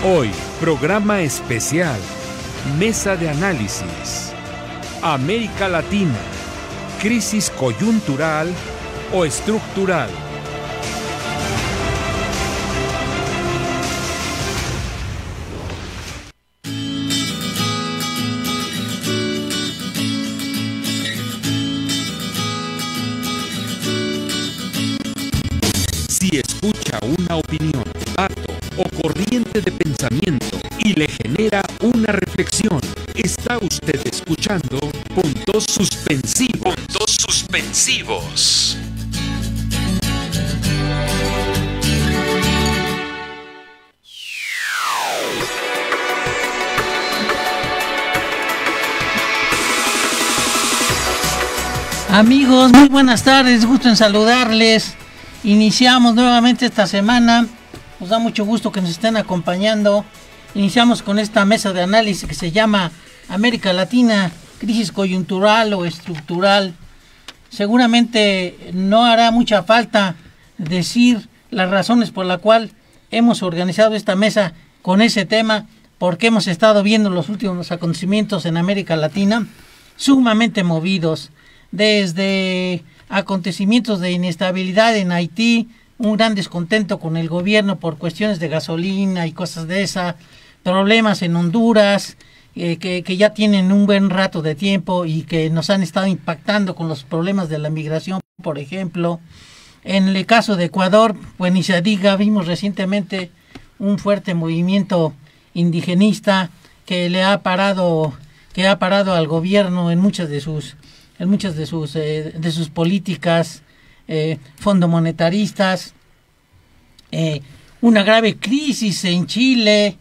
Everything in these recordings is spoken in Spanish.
Hoy, programa especial, Mesa de Análisis. América Latina, crisis coyuntural o estructural. Si escucha una opinión, dato o corriente de pensamiento y le genera una reflexión, está usted escuchando Puntos Suspensivos. Puntos Suspensivos. Amigos, muy buenas tardes, gusto en saludarles. Iniciamos nuevamente esta semana, nos da mucho gusto que nos estén acompañando. Iniciamos con esta mesa de análisis que se llama América Latina, crisis coyuntural o estructural. Seguramente no hará mucha falta decir las razones por las cuales hemos organizado esta mesa con ese tema, porque hemos estado viendo los últimos acontecimientos en América Latina sumamente movidos, desde acontecimientos de inestabilidad en Haití, un gran descontento con el gobierno por cuestiones de gasolina y cosas de esa, problemas en Honduras, que ya tienen un buen rato de tiempo y que nos han estado impactando con los problemas de la migración, por ejemplo. En el caso de Ecuador, pues ni se diga, vimos recientemente un fuerte movimiento indigenista que ha parado al gobierno en muchas de sus políticas fondomonetaristas, una grave crisis en Chile,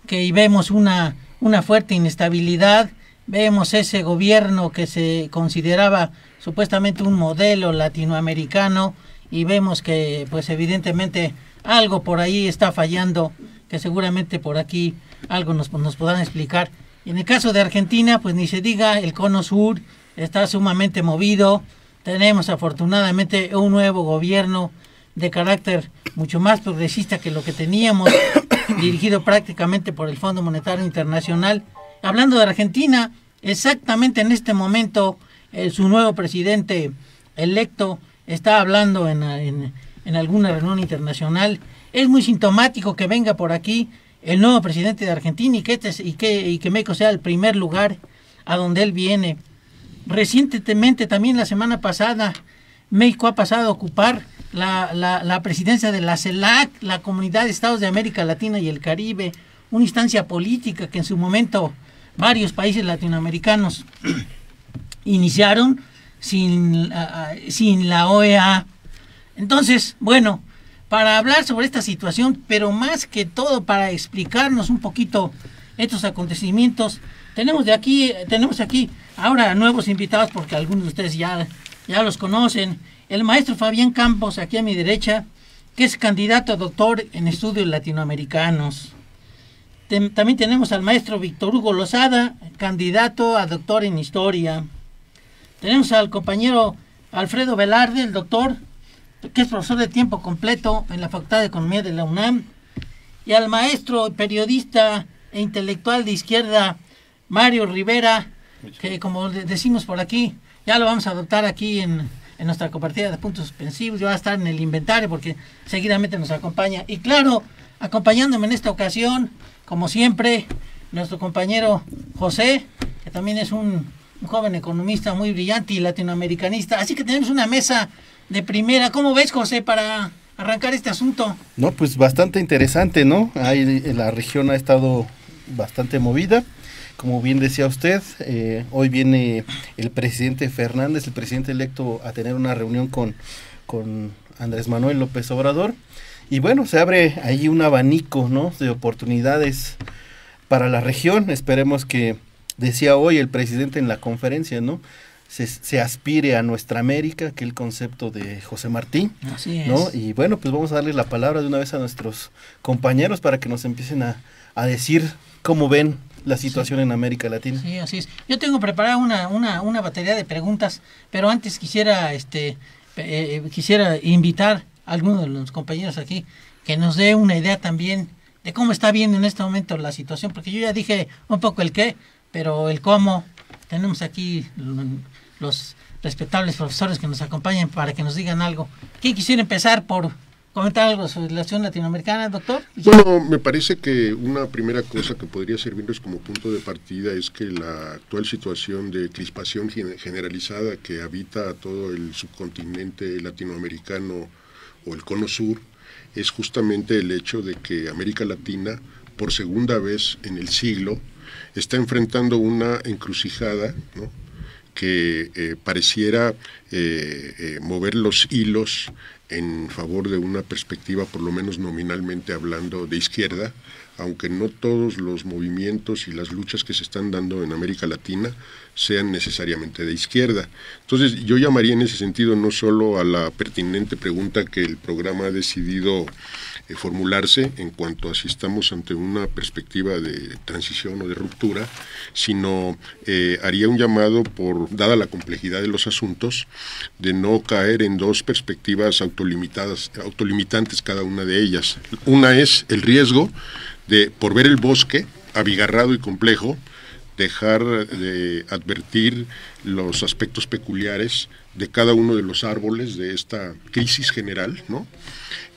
que vemos una fuerte inestabilidad, vemos ese gobierno que se consideraba supuestamente un modelo latinoamericano y vemos que pues evidentemente algo por ahí está fallando, que seguramente por aquí algo nos podrán explicar. Y en el caso de Argentina, pues ni se diga, el cono sur está sumamente movido. Tenemos afortunadamente un nuevo gobierno de carácter mucho más progresista que lo que teníamos, dirigido prácticamente por el Fondo Monetario Internacional. Hablando de Argentina, exactamente en este momento su nuevo presidente electo está hablando en alguna reunión internacional. Es muy sintomático que venga por aquí el nuevo presidente de Argentina y que México sea el primer lugar a donde él viene. Recientemente, también la semana pasada, México ha pasado a ocupar la presidencia de la CELAC, la Comunidad de Estados de América Latina y el Caribe, una instancia política que en su momento varios países latinoamericanos iniciaron sin la OEA. Entonces, bueno, para hablar sobre esta situación, pero más que todo para explicarnos un poquito estos acontecimientos, tenemos aquí ahora nuevos invitados, porque algunos de ustedes ya los conocen. El maestro Fabián Campos, aquí a mi derecha, que es candidato a doctor en estudios latinoamericanos. También tenemos al maestro Víctor Hugo Lozada, candidato a doctor en historia. Tenemos al compañero Alfredo Velarde, el doctor, que es profesor de tiempo completo en la Facultad de Economía de la UNAM. Y al maestro periodista e intelectual de izquierda, Mario Rivera, que como decimos por aquí, ya lo vamos a adoptar aquí en nuestra compartida de puntos suspensivos, ya va a estar en el inventario porque seguidamente nos acompaña. Y claro, acompañándome en esta ocasión, como siempre, nuestro compañero José, que también es un joven economista muy brillante y latinoamericanista. Así que tenemos una mesa de primera. ¿Cómo ves, José, para arrancar este asunto? No, pues bastante interesante, ¿no? Ahí la región ha estado bastante movida. Como bien decía usted, hoy viene el presidente Fernández, el presidente electo, a tener una reunión con Andrés Manuel López Obrador. Y bueno, se abre ahí un abanico, ¿no?, de oportunidades para la región. Esperemos que, decía hoy el presidente en la conferencia, ¿no?, se aspire a nuestra América, que es el concepto de José Martí. Así es. ¿No? Y bueno, pues vamos a darle la palabra de una vez a nuestros compañeros para que nos empiecen a decir cómo ven la situación en América Latina. Sí, así es. Yo tengo preparada una batería de preguntas, pero antes quisiera invitar a alguno de los compañeros aquí que nos dé una idea también de cómo está viendo en este momento la situación, porque yo ya dije un poco el qué, pero el cómo, tenemos aquí los respetables profesores que nos acompañan para que nos digan algo. ¿Quién quisiera empezar por comentar algo sobre la relación latinoamericana, doctor? Bueno, me parece que una primera cosa que podría servirnos como punto de partida es que la actual situación de crispación generalizada que habita todo el subcontinente latinoamericano o el cono sur es justamente el hecho de que América Latina, por segunda vez en el siglo, está enfrentando una encrucijada, ¿no?, que pareciera mover los hilos en favor de una perspectiva, por lo menos nominalmente hablando, de izquierda, aunque no todos los movimientos y las luchas que se están dando en América Latina sean necesariamente de izquierda. Entonces, yo llamaría en ese sentido no solo a la pertinente pregunta que el programa ha decidido formularse en cuanto a si estamos ante una perspectiva de transición o de ruptura, sino haría un llamado, dada la complejidad de los asuntos, de no caer en dos perspectivas autolimitantes cada una de ellas. Una es el riesgo de, por ver el bosque abigarrado y complejo, dejar de advertir los aspectos peculiares de cada uno de los árboles de esta crisis general, ¿no?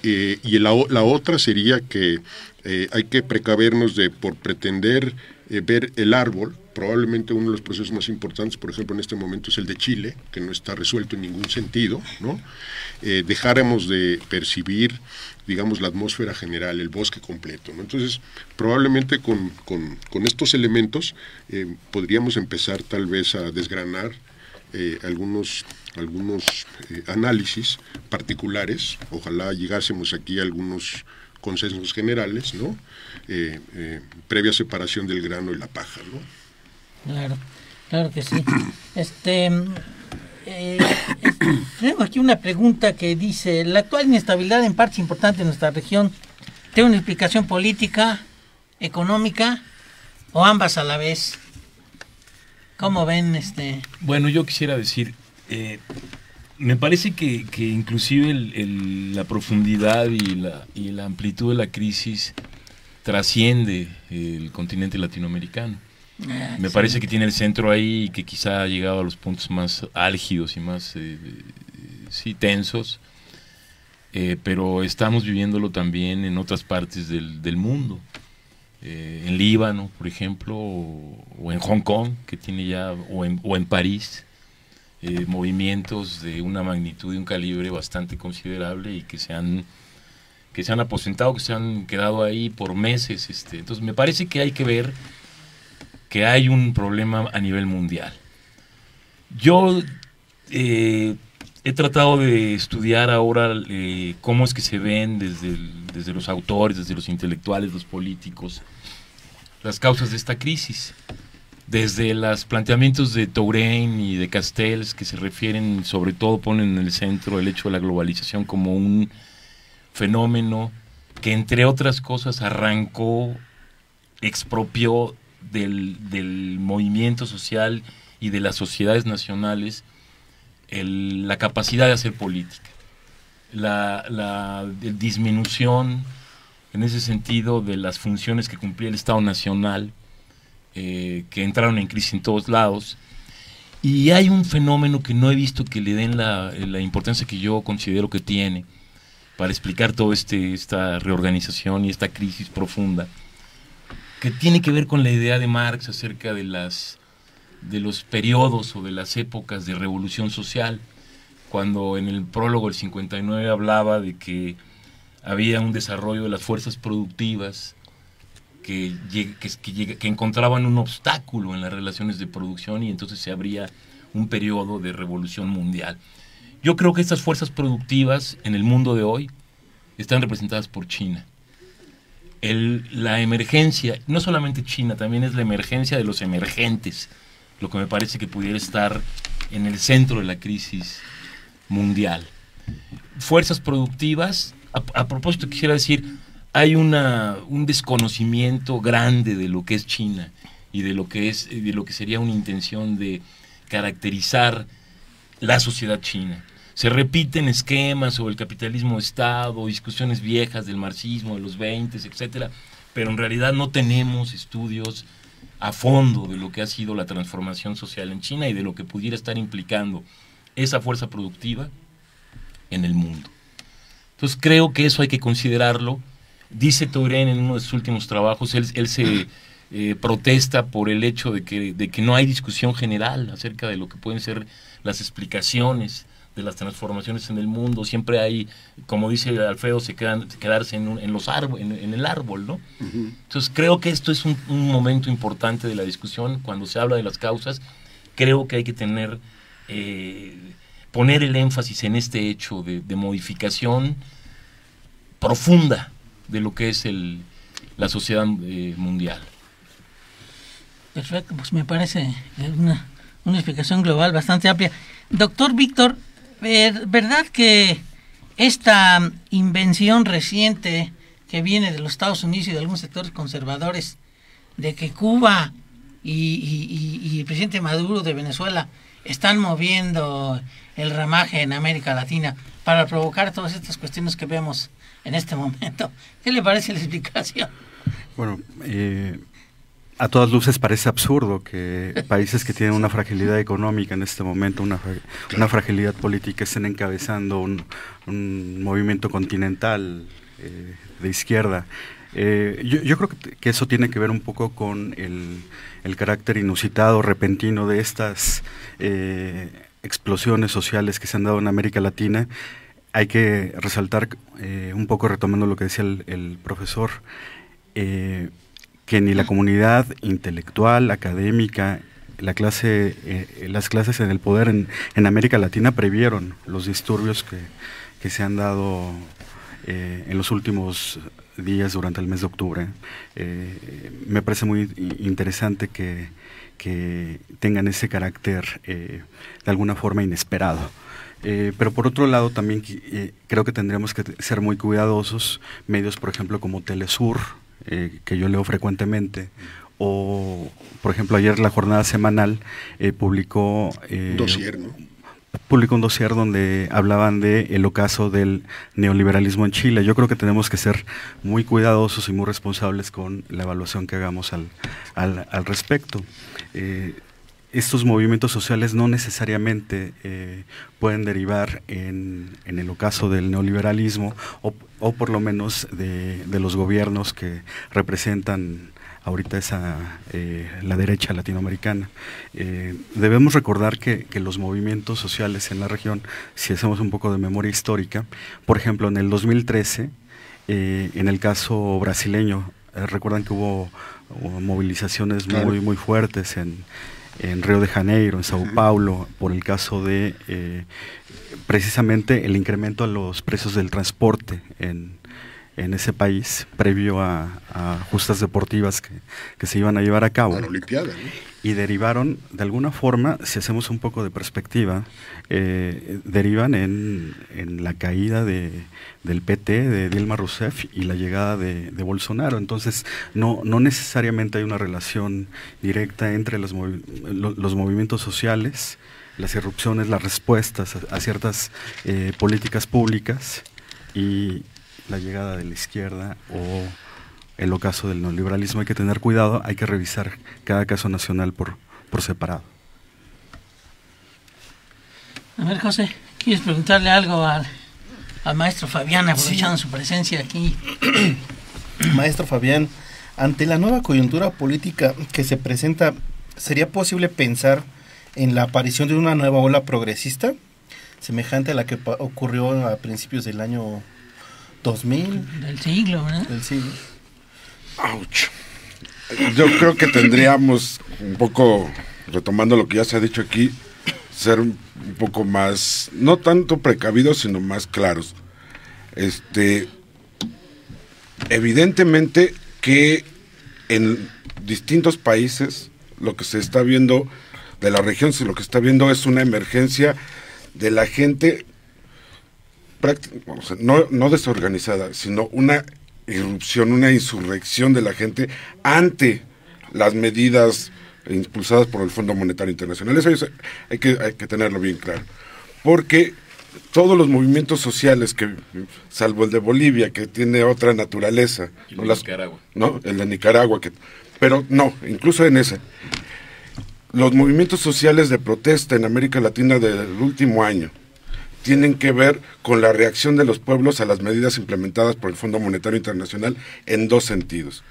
Y la otra sería que hay que precavernos de, por pretender ver el árbol, probablemente uno de los procesos más importantes, por ejemplo, en este momento es el de Chile, que no está resuelto en ningún sentido, ¿no? Dejáramos de percibir, digamos, la atmósfera general, el bosque completo, ¿no? Entonces, probablemente con estos elementos podríamos empezar tal vez a desgranar algunos análisis particulares. Ojalá llegásemos aquí a algunos consensos generales, ¿no? Previa separación del grano y la paja, ¿no? Claro que sí. Tengo aquí una pregunta que dice: la actual inestabilidad en partes importantes de nuestra región tiene una explicación política, económica o ambas a la vez. ¿Cómo ven? Bueno, yo quisiera decir, me parece que inclusive la profundidad y la amplitud de la crisis trasciende el continente latinoamericano. Me parece que tiene el centro ahí y que quizá ha llegado a los puntos más álgidos y más tensos, pero estamos viviéndolo también en otras partes del mundo, en Líbano, por ejemplo, o en Hong Kong, que tiene ya, o en París, movimientos de una magnitud y un calibre bastante considerable y que se han aposentado, que se han quedado ahí por meses. Entonces me parece que hay que ver que hay un problema a nivel mundial. Yo he tratado de estudiar ahora cómo es que se ven desde los autores, desde los intelectuales, los políticos, las causas de esta crisis. Desde los planteamientos de Touraine y de Castells, que se refieren, sobre todo ponen en el centro el hecho de la globalización como un fenómeno que, entre otras cosas, expropió del movimiento social y de las sociedades nacionales la capacidad de hacer política, la disminución en ese sentido de las funciones que cumplía el Estado Nacional, que entraron en crisis en todos lados. Y hay un fenómeno que no he visto que le den la importancia que yo considero que tiene para explicar toda esta reorganización y esta crisis profunda, que tiene que ver con la idea de Marx acerca de los periodos o de las épocas de revolución social, cuando en el prólogo del 59 hablaba de que había un desarrollo de las fuerzas productivas que encontraban un obstáculo en las relaciones de producción, y entonces se abría un periodo de revolución mundial. Yo creo que estas fuerzas productivas en el mundo de hoy están representadas por China. La emergencia, no solamente China, también es la emergencia de los emergentes, lo que me parece que pudiera estar en el centro de la crisis mundial. Fuerzas productivas, a propósito quisiera decir, hay un desconocimiento grande de lo que es China y de lo que sería una intención de caracterizar la sociedad china. Se repiten esquemas sobre el capitalismo de Estado, discusiones viejas del marxismo de los 20, etcétera, pero en realidad no tenemos estudios a fondo de lo que ha sido la transformación social en China y de lo que pudiera estar implicando esa fuerza productiva en el mundo. Entonces creo que eso hay que considerarlo. Dice Touraine en uno de sus últimos trabajos, él se protesta por el hecho de que no hay discusión general acerca de lo que pueden ser las explicaciones de las transformaciones en el mundo. Siempre hay, como dice Alfredo, quedarse en el árbol, ¿no? Uh-huh. Entonces creo que esto es un momento importante de la discusión. Cuando se habla de las causas, creo que hay que poner el énfasis en este hecho de modificación profunda de lo que es la sociedad mundial. Perfecto, pues me parece una explicación global bastante amplia. Doctor Víctor, ¿verdad que esta invención reciente que viene de los Estados Unidos y de algunos sectores conservadores, de que Cuba y el presidente Maduro de Venezuela están moviendo el ramaje en América Latina para provocar todas estas cuestiones que vemos en este momento? ¿Qué le parece la explicación? Bueno, a todas luces parece absurdo que países que tienen una fragilidad económica en este momento, una fragilidad política, estén encabezando un movimiento continental de izquierda. Yo creo que eso tiene que ver un poco con el carácter inusitado, repentino de estas explosiones sociales que se han dado en América Latina. Hay que resaltar, un poco retomando lo que decía el profesor, que ni la comunidad intelectual, académica, las clases en el poder en América Latina previeron los disturbios que se han dado en los últimos días durante el mes de octubre. Me parece muy interesante que tengan ese carácter de alguna forma inesperado. Pero por otro lado también creo que tendríamos que ser muy cuidadosos. Medios, por ejemplo, como Telesur, que yo leo frecuentemente, o por ejemplo ayer la Jornada Semanal publicó un dossier donde hablaban del ocaso del neoliberalismo en Chile. Yo creo que tenemos que ser muy cuidadosos y muy responsables con la evaluación que hagamos al respecto. Estos movimientos sociales no necesariamente pueden derivar en el ocaso del neoliberalismo o por lo menos de los gobiernos que representan ahorita la derecha latinoamericana. Debemos recordar que los movimientos sociales en la región, si hacemos un poco de memoria histórica, por ejemplo en el 2013, en el caso brasileño, recuerdan que hubo movilizaciones muy fuertes en Río de Janeiro, en Sao Paulo, por el caso de precisamente el incremento a los precios del transporte en ese país, previo a justas deportivas que se iban a llevar a cabo. La Olimpiada, ¿no? Y derivaron, de alguna forma, si hacemos un poco de perspectiva, derivan en la caída del PT, de Dilma Rousseff, y la llegada de Bolsonaro. Entonces, no necesariamente hay una relación directa entre los movimientos sociales, las irrupciones, las respuestas a ciertas políticas públicas y la llegada de la izquierda o el ocaso del neoliberalismo. Hay que tener cuidado, hay que revisar cada caso nacional por separado. A ver, José, ¿quieres preguntarle algo al maestro Fabián, aprovechando su presencia aquí? Maestro Fabián, ante la nueva coyuntura política que se presenta, ¿sería posible pensar en la aparición de una nueva ola progresista, semejante a la que ocurrió a principios del año 2000? Del siglo, ¿verdad? Del siglo. ¡Auch! Yo creo que tendríamos un poco, retomando lo que ya se ha dicho aquí, ser un poco más, no tanto precavidos, sino más claros. Evidentemente que en distintos países lo que se está viendo de la región, lo que se está viendo es una emergencia de la gente, no desorganizada, sino una irrupción, una insurrección de la gente ante las medidas impulsadas por el Fondo Monetario Internacional. Eso hay que tenerlo bien claro, porque todos los movimientos sociales, que salvo el de Bolivia, que tiene otra naturaleza, ¿no? Nicaragua. ¿No? El de Nicaragua, pero no, incluso en ese. Los movimientos sociales de protesta en América Latina del último año tienen que ver con la reacción de los pueblos a las medidas implementadas por el Fondo Monetario Internacional en dos sentidos.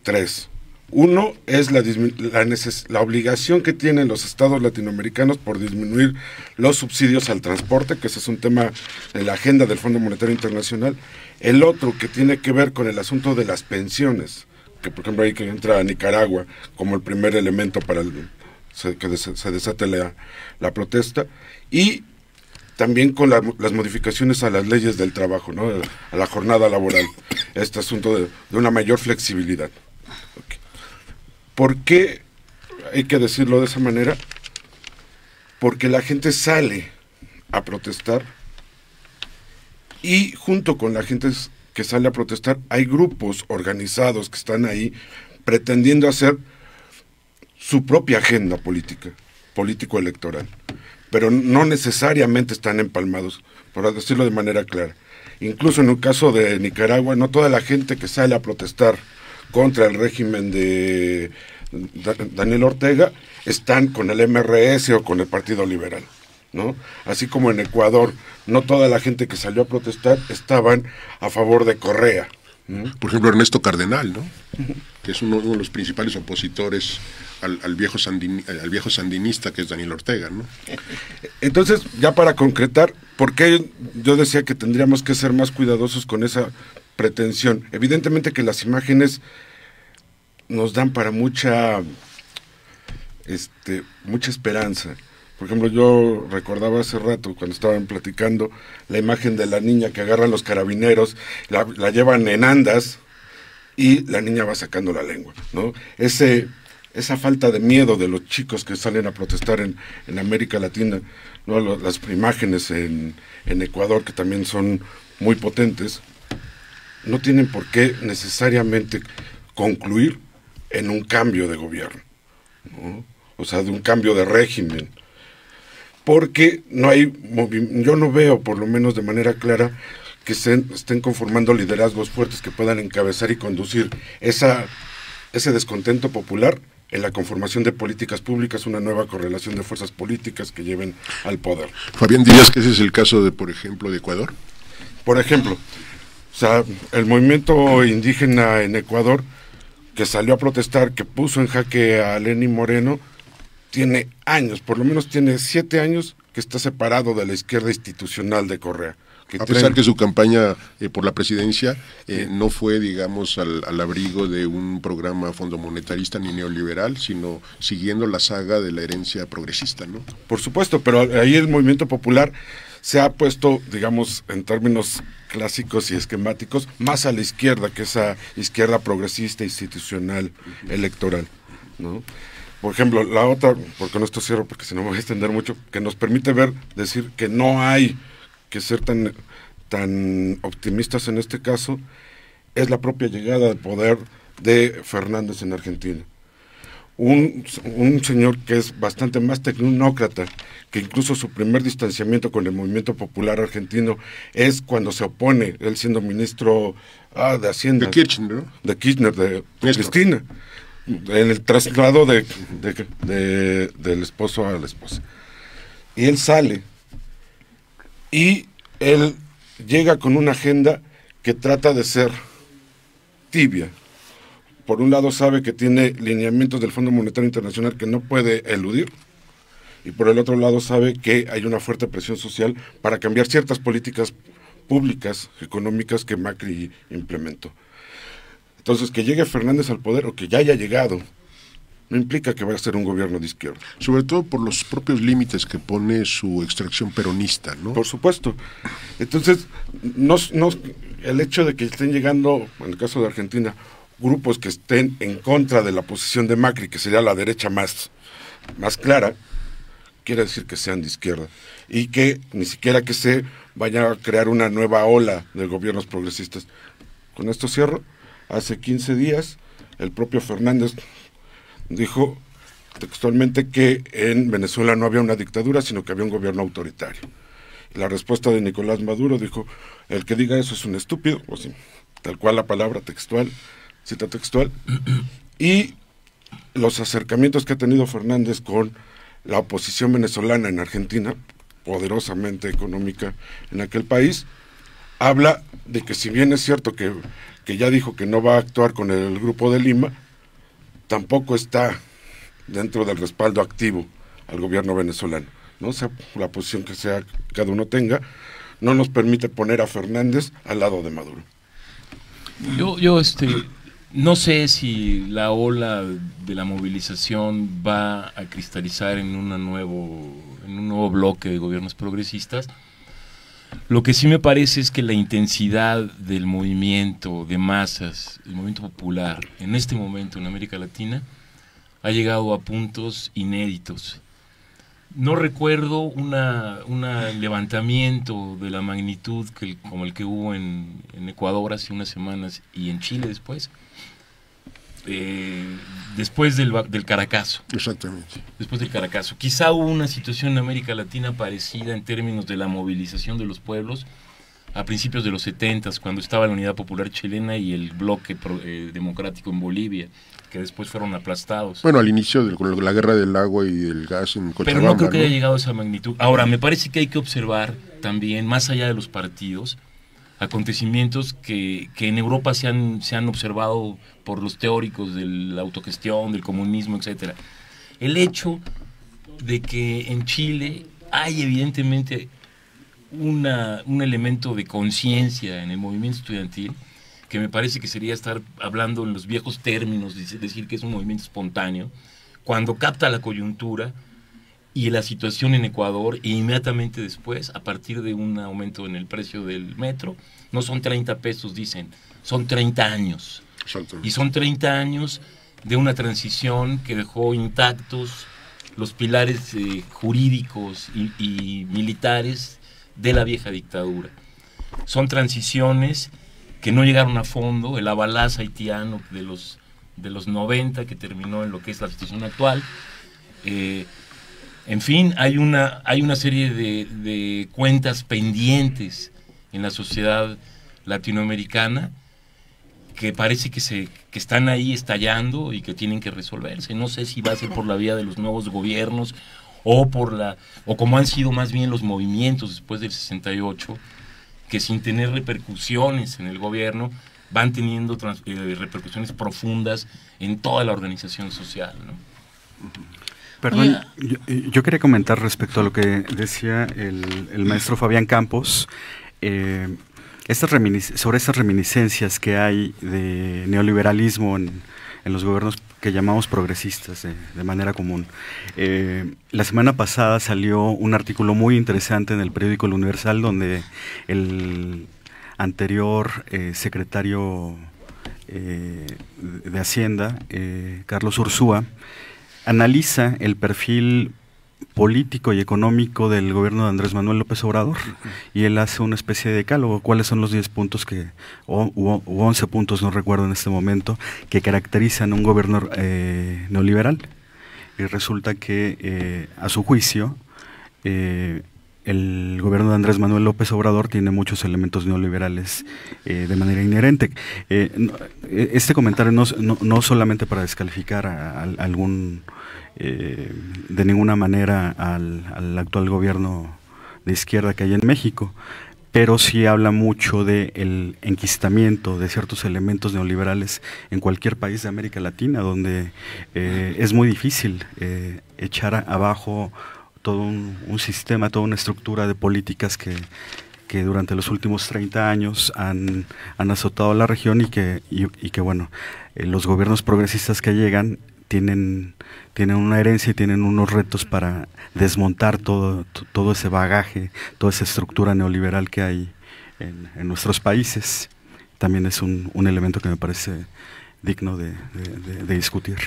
3. Uno es la obligación que tienen los estados latinoamericanos por disminuir los subsidios al transporte, que ese es un tema en la agenda del Fondo Monetario Internacional. El otro, que tiene que ver con el asunto de las pensiones, que por ejemplo ahí que entra a Nicaragua como el primer elemento para que se desate la protesta, y también con las modificaciones a las leyes del trabajo, ¿no? A la jornada laboral, este asunto de una mayor flexibilidad. Okay. ¿Por qué hay que decirlo de esa manera? Porque la gente sale a protestar y junto con la gente que sale a protestar hay grupos organizados que están ahí pretendiendo hacer su propia agenda político-electoral, pero no necesariamente están empalmados, por decirlo de manera clara. Incluso en el caso de Nicaragua, no toda la gente que sale a protestar contra el régimen de Daniel Ortega están con el MRS o con el Partido Liberal, ¿no? Así como en Ecuador, no toda la gente que salió a protestar estaban a favor de Correa, ¿no? Por ejemplo, Ernesto Cardenal, ¿no? Que es uno de los principales opositores al viejo sandinista que es Daniel Ortega, ¿no? Entonces, ya para concretar, ¿por qué yo decía que tendríamos que ser más cuidadosos con esa pretensión? Evidentemente que las imágenes nos dan para mucha esperanza. Por ejemplo, yo recordaba hace rato, cuando estaban platicando, la imagen de la niña que agarran los carabineros, la llevan en andas y la niña va sacando la lengua, ¿no? Esa falta de miedo de los chicos que salen a protestar en América Latina, ¿no? Las imágenes en Ecuador, que también son muy potentes, no tienen por qué necesariamente concluir en un cambio de gobierno, ¿no? O sea, de un cambio de régimen, porque yo no veo, por lo menos de manera clara, que estén conformando liderazgos fuertes que puedan encabezar y conducir ese descontento popular en la conformación de políticas públicas, una nueva correlación de fuerzas políticas que lleven al poder. Fabián, ¿dirías que ese es el caso de, por ejemplo, de Ecuador? Por ejemplo, o sea, el movimiento indígena en Ecuador, que salió a protestar, que puso en jaque a Lenín Moreno, tiene años, por lo menos tiene 7 años que está separado de la izquierda institucional de Correa. A pesar que su campaña por la presidencia no fue, digamos, al abrigo de un programa fondomonetarista ni neoliberal, sino siguiendo la saga de la herencia progresista, ¿no? Por supuesto, pero ahí el movimiento popular se ha puesto, digamos, en términos clásicos y esquemáticos, más a la izquierda, que esa izquierda progresista, institucional, electoral, ¿no? Por ejemplo, la otra, porque no esto cierro, porque si no me voy a extender mucho, que nos permite decir que no hay que ser tan optimistas en este caso, es la propia llegada al poder de Fernández en Argentina. Un señor que es bastante más tecnócrata, que incluso su primer distanciamiento con el movimiento popular argentino es cuando se opone, él siendo ministro de Hacienda. De Kirchner, ¿no? De Kirchner, de Cristina, en el traslado del esposo a la esposa. Y él sale, y él llega con una agenda que trata de ser tibia. Por un lado sabe que tiene lineamientos del Fondo Monetario Internacional que no puede eludir, y por el otro lado sabe que hay una fuerte presión social para cambiar ciertas políticas públicas, económicas que Macri implementó. Entonces, que llegue Fernández al poder o que ya haya llegado, no implica que vaya a ser un gobierno de izquierda. Sobre todo por los propios límites que pone su extracción peronista, ¿no? Por supuesto. Entonces, el hecho de que estén llegando, en el caso de Argentina, grupos que estén en contra de la posición de Macri, que sería la derecha más clara, quiere decir que sean de izquierda, y que ni siquiera que se vaya a crear una nueva ola de gobiernos progresistas. Con esto cierro. Hace 15 días, el propio Fernández dijo textualmente que en Venezuela no había una dictadura, sino que había un gobierno autoritario. La respuesta de Nicolás Maduro dijo, el que diga eso es un estúpido, o sí, tal cual la palabra textual, cita textual, y los acercamientos que ha tenido Fernández con la oposición venezolana en Argentina, poderosamente económica en aquel país, habla de que si bien es cierto que ya dijo que no va a actuar con el Grupo de Lima, tampoco está dentro del respaldo activo al gobierno venezolano, ¿no? O sea, la posición que sea cada uno tenga, no nos permite poner a Fernández al lado de Maduro. Yo no sé si la ola de la movilización va a cristalizar en un nuevo bloque de gobiernos progresistas. Lo que sí me parece es que la intensidad del movimiento de masas, el movimiento popular, en este momento en América Latina, ha llegado a puntos inéditos. No recuerdo un levantamiento de la magnitud como el que hubo en Ecuador hace unas semanas y en Chile después del Caracazo. Exactamente. Después del Caracazo. Quizá hubo una situación en América Latina parecida en términos de la movilización de los pueblos a principios de los 70s, cuando estaba la Unidad Popular Chilena y el bloque democrático en Bolivia, que después fueron aplastados. Bueno, al inicio con la guerra del agua y del gas en Cochabamba. Pero no creo que haya llegado a esa magnitud. Ahora, me parece que hay que observar también, más allá de los partidos, acontecimientos que en Europa se han observado por los teóricos de la autogestión, del comunismo, etcétera. El hecho de que en Chile hay evidentemente un elemento de conciencia en el movimiento estudiantil, que me parece que sería estar hablando en los viejos términos, decir que es un movimiento espontáneo, cuando capta la coyuntura y la situación en Ecuador, e inmediatamente después, a partir de un aumento en el precio del metro, no son 30 pesos, dicen, son 30 años. Y son 30 años de una transición que dejó intactos los pilares jurídicos y militares de la vieja dictadura. Son transiciones que no llegaron a fondo, el avalaz haitiano de los 90, que terminó en lo que es la situación actual. En fin, hay una serie de cuentas pendientes en la sociedad latinoamericana que parece que están ahí estallando y que tienen que resolverse. No sé si va a ser por la vía de los nuevos gobiernos o como han sido más bien los movimientos después del 68, que sin tener repercusiones en el gobierno van teniendo repercusiones profundas en toda la organización social, ¿no? Perdón, yo quería comentar respecto a lo que decía el maestro Fabián Campos, sobre estas reminiscencias que hay de neoliberalismo en los gobiernos que llamamos progresistas de manera común. La semana pasada salió un artículo muy interesante en el periódico El Universal, donde el anterior secretario de Hacienda, Carlos Ursúa, analiza el perfil político y económico del gobierno de Andrés Manuel López Obrador, y él hace una especie de decálogo. ¿Cuáles son los 10 puntos u 11 puntos, no recuerdo en este momento, que caracterizan un gobierno neoliberal? Y resulta que, a su juicio, el gobierno de Andrés Manuel López Obrador tiene muchos elementos neoliberales de manera inherente. Este comentario no solamente para descalificar a algún de ninguna manera al actual gobierno de izquierda que hay en México, pero sí habla mucho del enquistamiento de ciertos elementos neoliberales en cualquier país de América Latina, donde es muy difícil echar abajo todo un sistema, toda una estructura de políticas que durante los últimos 30 años han azotado la región y que bueno, los gobiernos progresistas que llegan tienen una herencia y tienen unos retos para desmontar todo ese bagaje, toda esa estructura neoliberal que hay en nuestros países. También es un elemento que me parece digno de discutir.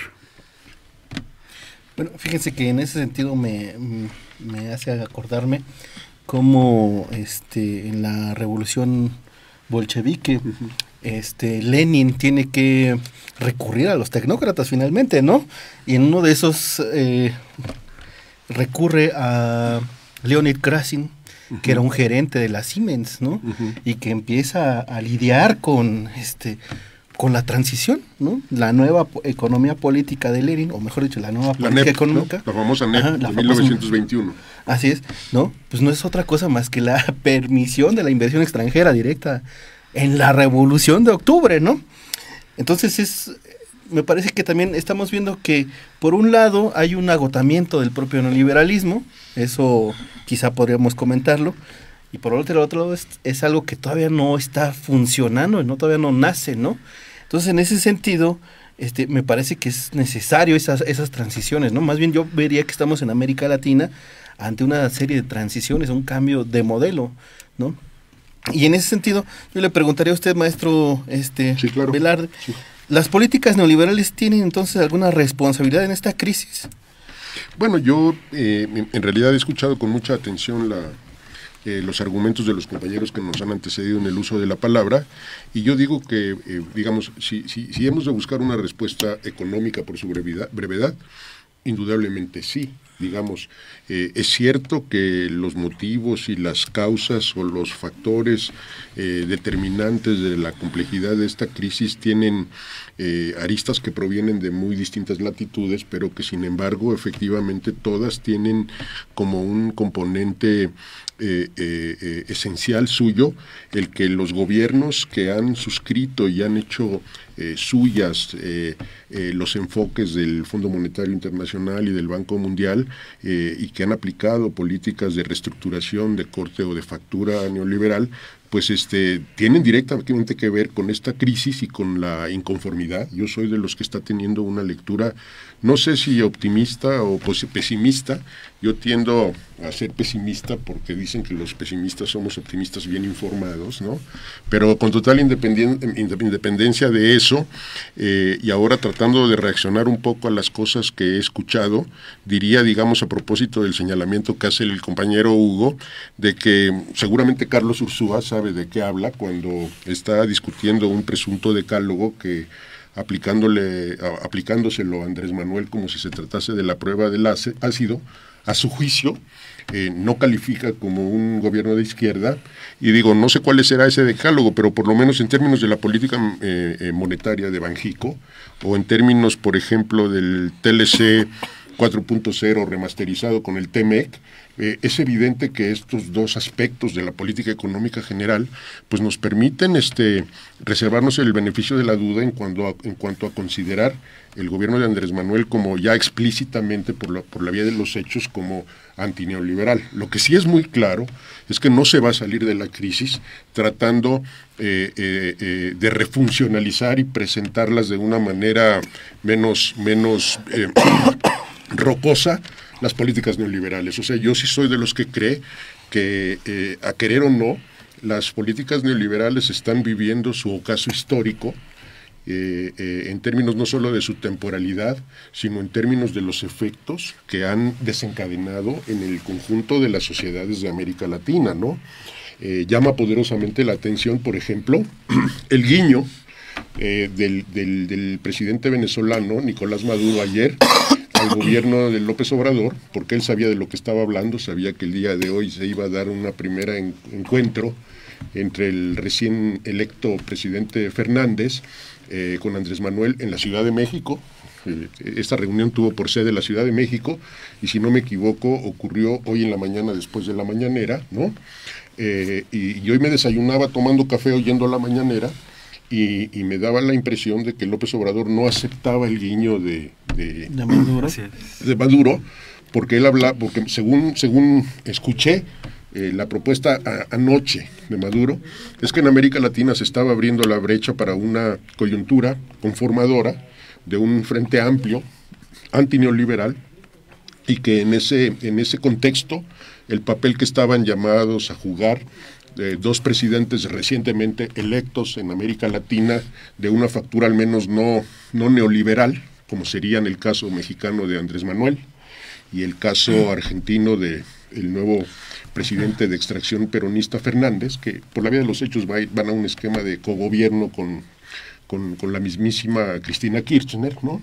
Bueno, fíjense que en ese sentido me hace acordarme cómo en la revolución bolchevique Lenin tiene que recurrir a los tecnócratas finalmente, ¿no? Y en uno de esos recurre a Leonid Krasin, que era un gerente de la Siemens, ¿no? Y que empieza a lidiar con la transición, ¿no? La nueva economía política de Lenin, o mejor dicho, la nueva política NEP, económica. ¿no? La famosa NEP de 1921. Así es, ¿no? Pues no es otra cosa más que la permisión de la inversión extranjera directa en la Revolución de Octubre, ¿no? Entonces me parece que también estamos viendo que por un lado hay un agotamiento del propio neoliberalismo, eso quizá podríamos comentarlo, y por otro lado es algo que todavía no está funcionando, ¿no? Todavía no nace, ¿no? Entonces en ese sentido me parece que es necesario esas transiciones, ¿no? Más bien yo vería que estamos en América Latina ante una serie de transiciones, un cambio de modelo, ¿no? Y en ese sentido, yo le preguntaría a usted, maestro sí, claro. Velarde, sí. ¿Las políticas neoliberales tienen entonces alguna responsabilidad en esta crisis? Bueno, yo en realidad he escuchado con mucha atención los argumentos de los compañeros que nos han antecedido en el uso de la palabra, y yo digo que, digamos, si hemos de buscar una respuesta económica por su brevedad, indudablemente sí. Digamos, es cierto que los motivos y las causas o los factores determinantes de la complejidad de esta crisis tienen aristas que provienen de muy distintas latitudes, pero que sin embargo efectivamente todas tienen como un componente esencial suyo el que los gobiernos que han suscrito y han hecho suyas los enfoques del Fondo Monetario Internacional y del Banco Mundial y que han aplicado políticas de reestructuración de corte o de factura neoliberal, pues tienen directamente que ver con esta crisis y con la inconformidad. Yo soy de los que está teniendo una lectura, no sé si optimista o pesimista. Yo tiendo a ser pesimista porque dicen que los pesimistas somos optimistas bien informados, ¿no? Pero con total independencia de eso, y ahora tratando de reaccionar un poco a las cosas que he escuchado, diría, digamos, a propósito del señalamiento que hace el compañero Hugo, de que seguramente Carlos Ursúa sabe de qué habla cuando está discutiendo un presunto decálogo que aplicándoselo a Andrés Manuel como si se tratase de la prueba del ácido, a su juicio, no califica como un gobierno de izquierda, y digo, no sé cuál será ese decálogo, pero por lo menos en términos de la política monetaria de Banjico, o en términos, por ejemplo, del TLC 4.0 remasterizado con el TEMEC, es evidente que estos dos aspectos de la política económica general pues nos permiten reservarnos el beneficio de la duda en cuanto a considerar el gobierno de Andrés Manuel como ya explícitamente por la vía de los hechos como antineoliberal. Lo que sí es muy claro es que no se va a salir de la crisis tratando de refuncionalizar y presentarlas de una manera menos rocosa las políticas neoliberales. O sea, yo sí soy de los que cree que, a querer o no, las políticas neoliberales están viviendo su ocaso histórico, en términos no solo de su temporalidad, sino en términos de los efectos que han desencadenado en el conjunto de las sociedades de América Latina, ¿no? Llama poderosamente la atención, por ejemplo, el guiño del presidente venezolano Nicolás Maduro ayer al gobierno de López Obrador, porque él sabía de lo que estaba hablando, sabía que el día de hoy se iba a dar una primera encuentro entre el recién electo presidente Fernández con Andrés Manuel en la Ciudad de México. Esta reunión tuvo por sede la Ciudad de México, y si no me equivoco ocurrió hoy en la mañana después de la mañanera, ¿no? Y hoy me desayunaba tomando café oyendo la mañanera, y me daba la impresión de que López Obrador no aceptaba el guiño de Maduro, porque él habla, porque según escuché la propuesta anoche de Maduro, es que en América Latina se estaba abriendo la brecha para una coyuntura conformadora de un frente amplio antineoliberal, y que en ese contexto el papel que estaban llamados a jugar dos presidentes recientemente electos en América Latina de una factura al menos no neoliberal, como serían el caso mexicano de Andrés Manuel y el caso argentino de el nuevo presidente de extracción peronista Fernández, que por la vía de los hechos van a un esquema de cogobierno con la mismísima Cristina Kirchner, ¿no?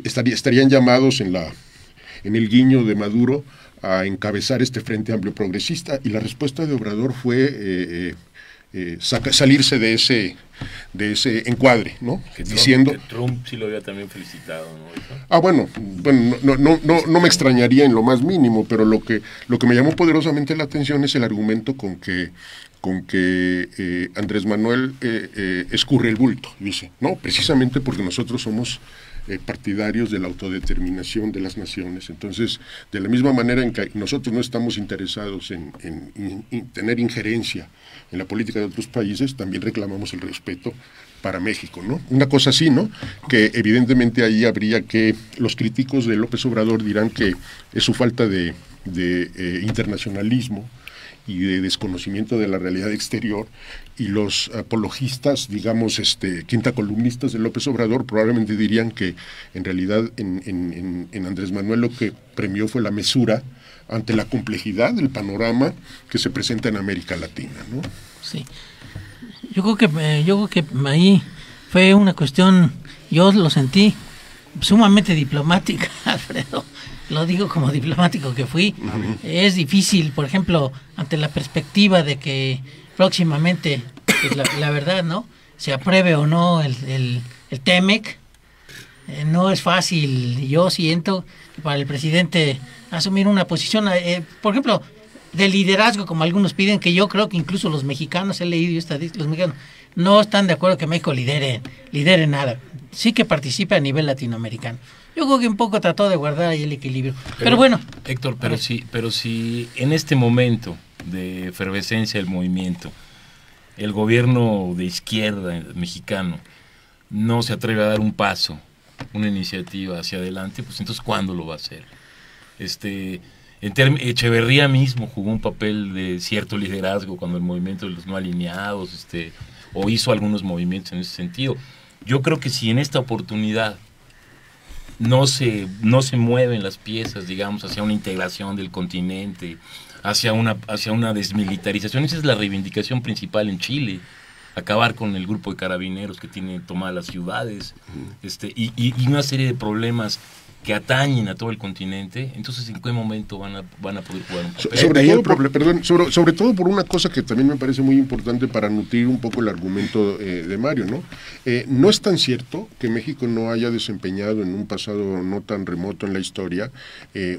Estarían llamados en el guiño de Maduro a encabezar este Frente Amplio Progresista, y la respuesta de Obrador fue salirse de ese encuadre, ¿no? Diciendo que Trump sí lo había también felicitado, ¿no? Bueno, no me extrañaría en lo más mínimo, pero lo que me llamó poderosamente la atención es el argumento con que Andrés Manuel escurre el bulto, dice, no, precisamente porque nosotros somos partidarios de la autodeterminación de las naciones. Entonces, de la misma manera en que nosotros no estamos interesados en tener injerencia en la política de otros países, también reclamamos el respeto para México, ¿no? Una cosa así, ¿no? Que evidentemente ahí habría que, los críticos de López Obrador dirán que es su falta de internacionalismo y de desconocimiento de la realidad exterior, y los apologistas, digamos, quintacolumnistas de López Obrador probablemente dirían que en realidad en Andrés Manuel lo que premió fue la mesura ante la complejidad del panorama que se presenta en América Latina, ¿no? Sí. Yo creo que ahí fue una cuestión, yo lo sentí sumamente diplomática, Alfredo. Lo digo como diplomático que fui. Es difícil, por ejemplo, ante la perspectiva de que próximamente, pues la verdad, ¿no?, se apruebe o no el TEMEC. No es fácil. Yo siento que para el presidente asumir una posición, por ejemplo, de liderazgo, como algunos piden, que yo creo que incluso los mexicanos, he leído estadísticas, los mexicanos no están de acuerdo que México lidere nada. Sí que participe a nivel latinoamericano. Yo creo que un poco trató de guardar ahí el equilibrio. Pero bueno. Héctor, pero si en este momento de efervescencia del movimiento, el gobierno de izquierda mexicano no se atreve a dar un paso, una iniciativa hacia adelante, pues entonces ¿cuándo lo va a hacer? Echeverría mismo jugó un papel de cierto liderazgo cuando el movimiento de los no alineados, o hizo algunos movimientos en ese sentido. Yo creo que si en esta oportunidad no se mueven las piezas, digamos, hacia una integración del continente, hacia una desmilitarización, esa es la reivindicación principal en Chile, acabar con el grupo de carabineros que tiene tomadas las ciudades, y una serie de problemas que atañen a todo el continente. Entonces, ¿en qué momento van a poder jugar un papel? Sobre todo por una cosa que también me parece muy importante para nutrir un poco el argumento de Mario, ¿no? No es tan cierto que México no haya desempeñado en un pasado no tan remoto en la historia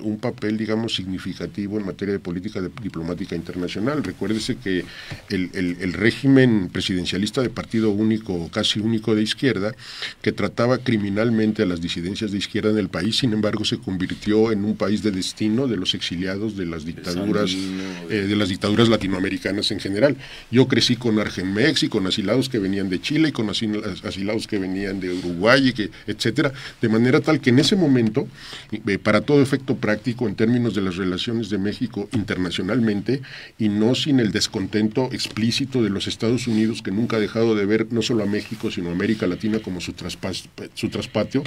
un papel, digamos, significativo en materia de política diplomática internacional. Recuérdese que el régimen presidencialista de partido único, casi único de izquierda, que trataba criminalmente a las disidencias de izquierda en el país, sin embargo se convirtió en un país de destino de los exiliados de las dictaduras latinoamericanas en general. Yo crecí con Argenmex y con asilados que venían de Chile y con asilados que venían de Uruguay, etcétera, de manera tal que en ese momento, para todo efecto práctico en términos de las relaciones de México internacionalmente, y no sin el descontento explícito de los Estados Unidos, que nunca ha dejado de ver no solo a México sino a América Latina como su traspatio,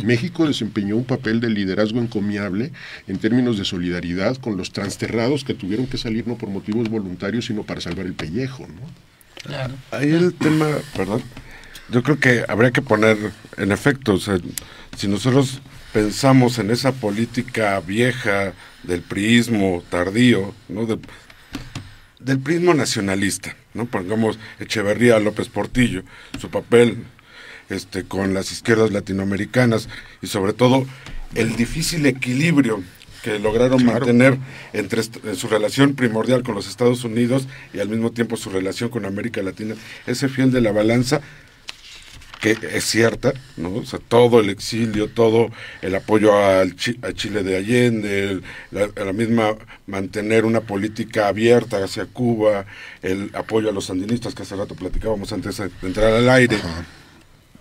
México desempeñó un papel de liderazgo encomiable en términos de solidaridad con los transterrados que tuvieron que salir no por motivos voluntarios, sino para salvar el pellejo, ¿no? Claro. Ahí el tema, perdón, yo creo que habría que poner en efecto, o sea, si nosotros pensamos en esa política vieja del priismo tardío, ¿no?, del priismo nacionalista, ¿no? Pongamos Echeverría, López Portillo, su papel con las izquierdas latinoamericanas, y sobre todo el difícil equilibrio que lograron mantener entre su relación primordial con los Estados Unidos y al mismo tiempo su relación con América Latina, ese fiel de la balanza que es cierta, ¿no? O sea, todo el exilio, todo el apoyo a Chile de Allende, la misma mantener una política abierta hacia Cuba, el apoyo a los sandinistas que hace rato platicábamos antes de entrar al aire. Ajá.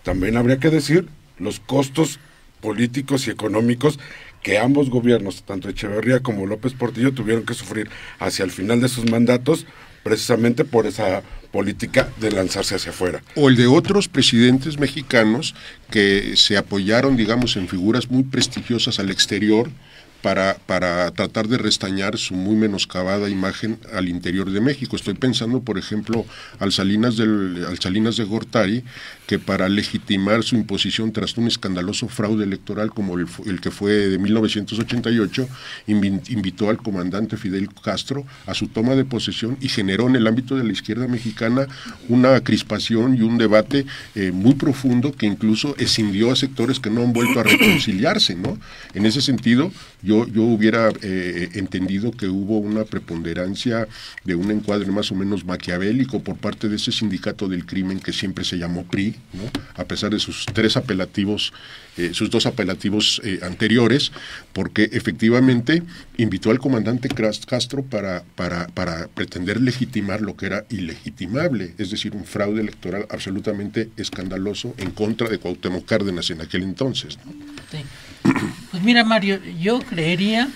También habría que decir los costos políticos y económicos que ambos gobiernos, tanto Echeverría como López Portillo, tuvieron que sufrir hacia el final de sus mandatos, precisamente por esa política de lanzarse hacia afuera. O el de otros presidentes mexicanos que se apoyaron, digamos, en figuras muy prestigiosas al exterior, para tratar de restañar su muy menoscabada imagen al interior de México. Estoy pensando, por ejemplo, al Salinas de Gortari, que para legitimar su imposición tras un escandaloso fraude electoral como el que fue de 1988, invitó al comandante Fidel Castro a su toma de posesión y generó en el ámbito de la izquierda mexicana una crispación y un debate muy profundo que incluso escindió a sectores que no han vuelto a reconciliarse, ¿no? En ese sentido, yo hubiera entendido que hubo una preponderancia de un encuadre más o menos maquiavélico por parte de ese sindicato del crimen que siempre se llamó PRI, ¿no? A pesar de sus sus dos apelativos anteriores, porque efectivamente invitó al comandante Castro para pretender legitimar lo que era ilegitimable, es decir, un fraude electoral absolutamente escandaloso en contra de Cuauhtémoc Cárdenas en aquel entonces, ¿no? Sí. Pues mira, Mario, yo creería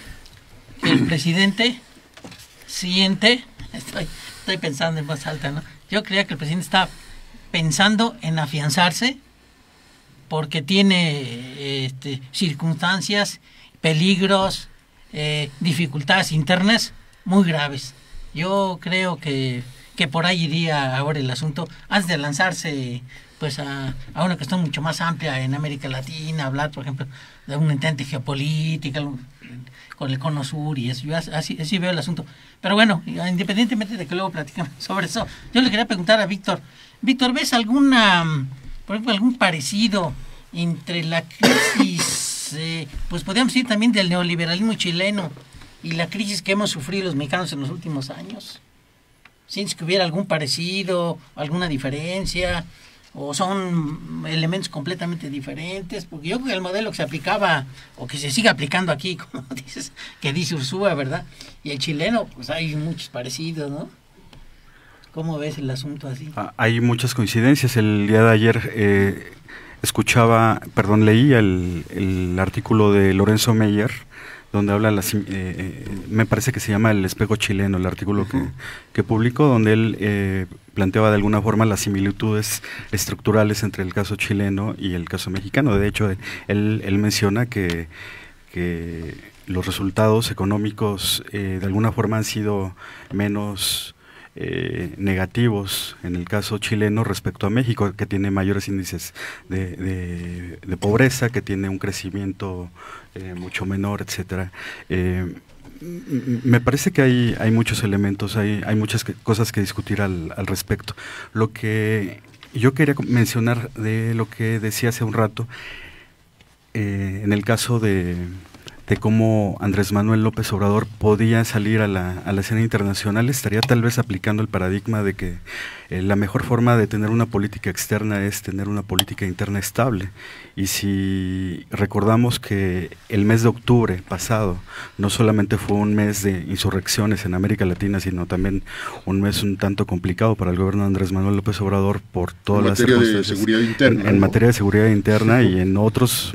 que el presidente siente, estoy pensando en voz alta, ¿no? Yo creía que el presidente está pensando en afianzarse porque tiene circunstancias, peligros, dificultades internas muy graves. Yo creo que por ahí iría ahora el asunto, antes de lanzarse pues a una cuestión mucho más amplia en América Latina, hablar, por ejemplo, de un entente geopolítico con el Cono Sur y eso. Yo así veo el asunto. Pero bueno, independientemente de que luego platicamos sobre eso, yo le quería preguntar a Víctor. Víctor, ¿ves por ejemplo, algún parecido entre la crisis, pues podríamos decir también del neoliberalismo chileno y la crisis que hemos sufrido los mexicanos en los últimos años? ¿Sientes que hubiera algún parecido, alguna diferencia? ¿O son elementos completamente diferentes? Porque yo creo que el modelo que se aplicaba, o que se sigue aplicando aquí, como dices, que dice Ursúa, ¿verdad? Y el chileno, pues hay muchos parecidos, ¿no? ¿Cómo ves el asunto así? Hay muchas coincidencias. El día de ayer leía el artículo de Lorenzo Meyer, donde habla, me parece que se llama El espejo chileno, el artículo que publicó, donde él planteaba de alguna forma las similitudes estructurales entre el caso chileno y el caso mexicano. De hecho, él menciona que los resultados económicos de alguna forma han sido menos negativos en el caso chileno respecto a México, que tiene mayores índices de pobreza, que tiene un crecimiento mucho menor, etcétera. Me parece que hay muchos elementos, hay muchas cosas que discutir al respecto. Lo que yo quería mencionar de lo que decía hace un rato, en el caso de cómo Andrés Manuel López Obrador podía salir a la escena internacional, estaría tal vez aplicando el paradigma de que la mejor forma de tener una política externa es tener una política interna estable. Y si recordamos que el mes de octubre pasado no solamente fue un mes de insurrecciones en América Latina, sino también un mes un tanto complicado para el gobierno de Andrés Manuel López Obrador por todas las circunstancias. En materia de seguridad interna. En materia de seguridad interna y en otros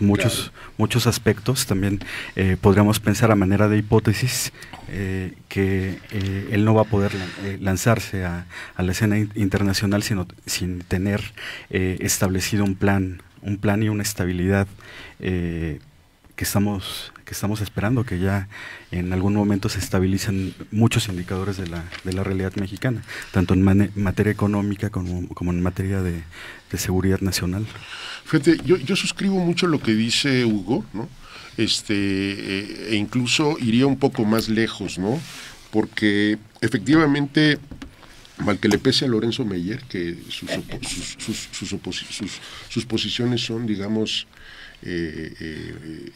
muchos aspectos también podríamos pensar a manera de hipótesis que él no va a poder lanzarse a la escena internacional sin tener establecido un plan y una estabilidad que estamos esperando que ya en algún momento se estabilicen muchos indicadores de la realidad mexicana, tanto en materia económica como en materia de seguridad nacional. Fíjate, yo suscribo mucho lo que dice Hugo, ¿no? E incluso iría un poco más lejos, ¿no? Porque efectivamente, mal que le pese a Lorenzo Meyer, que sus posiciones son, digamos,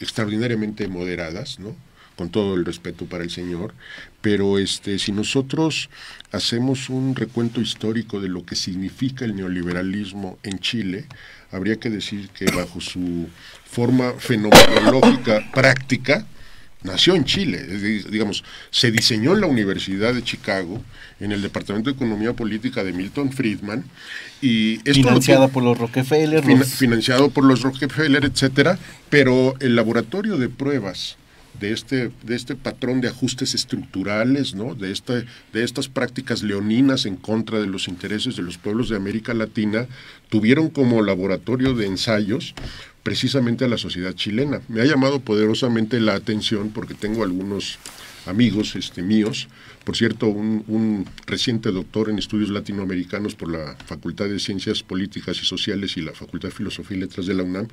extraordinariamente moderadas, ¿no? Con todo el respeto para el señor, pero si nosotros hacemos un recuento histórico de lo que significa el neoliberalismo en Chile, habría que decir que bajo su forma fenomenológica práctica, nació en Chile, digamos, se diseñó en la Universidad de Chicago, en el Departamento de Economía Política de Milton Friedman, y financiada por los Rockefeller. Financiado por los Rockefeller, etcétera, pero el laboratorio de pruebas de este patrón de ajustes estructurales, ¿no? de estas prácticas leoninas en contra de los intereses de los pueblos de América Latina, tuvieron como laboratorio de ensayos precisamente a la sociedad chilena. Me ha llamado poderosamente la atención porque tengo algunos amigos míos, por cierto, un reciente doctor en estudios latinoamericanos por la Facultad de Ciencias Políticas y Sociales y la Facultad de Filosofía y Letras de la UNAM,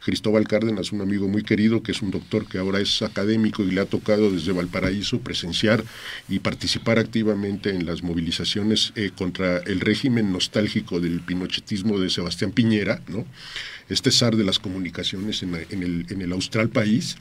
Cristóbal Cárdenas, un amigo muy querido que es un doctor que ahora es académico y le ha tocado desde Valparaíso presenciar y participar activamente en las movilizaciones contra el régimen nostálgico del pinochetismo de Sebastián Piñera, ¿no? Este zar de las comunicaciones en el austral país,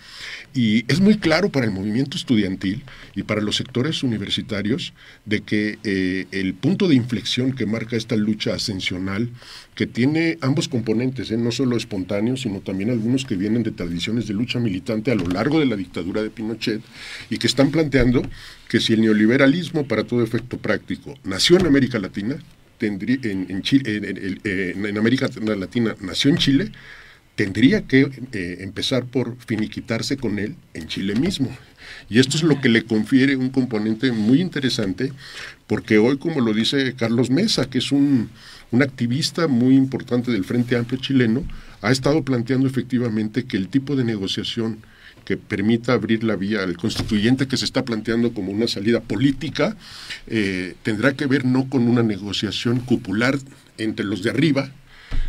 y es muy claro para el movimiento estudiantil y para los sectores universitarios de que el punto de inflexión que marca esta lucha ascensional, que tiene ambos componentes, no solo espontáneos, sino también algunos que vienen de tradiciones de lucha militante a lo largo de la dictadura de Pinochet, y que están planteando que si el neoliberalismo, para todo efecto práctico, nació en América Latina, en América Latina nació en Chile, tendría que empezar por finiquitarse con él en Chile mismo. Y esto es lo que le confiere un componente muy interesante, porque hoy, como lo dice Carlos Mesa, que es un activista muy importante del Frente Amplio chileno, ha estado planteando efectivamente que el tipo de negociación que permita abrir la vía al constituyente que se está planteando como una salida política, tendrá que ver no con una negociación cupular entre los de arriba,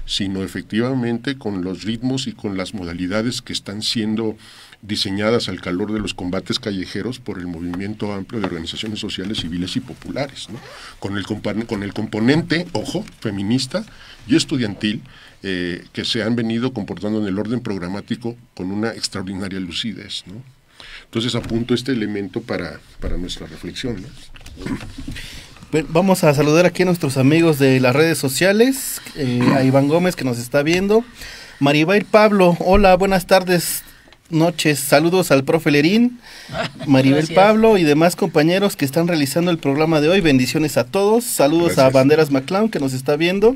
sino efectivamente con los ritmos y con las modalidades que están siendo diseñadas al calor de los combates callejeros por el movimiento amplio de organizaciones sociales, civiles y populares, ¿no? Con el componente, ojo, feminista y estudiantil, que se han venido comportando en el orden programático con una extraordinaria lucidez, ¿no? Entonces apunto este elemento para nuestra reflexión, ¿no? Bueno, vamos a saludar aquí a nuestros amigos de las redes sociales, a Iván Gómez que nos está viendo, Maribel Pablo, hola, buenas tardes, noches, saludos al profe Lerín, Maribel Gracias. Pablo y demás compañeros que están realizando el programa de hoy, bendiciones a todos, saludos Gracias. a Banderas McClown que nos está viendo,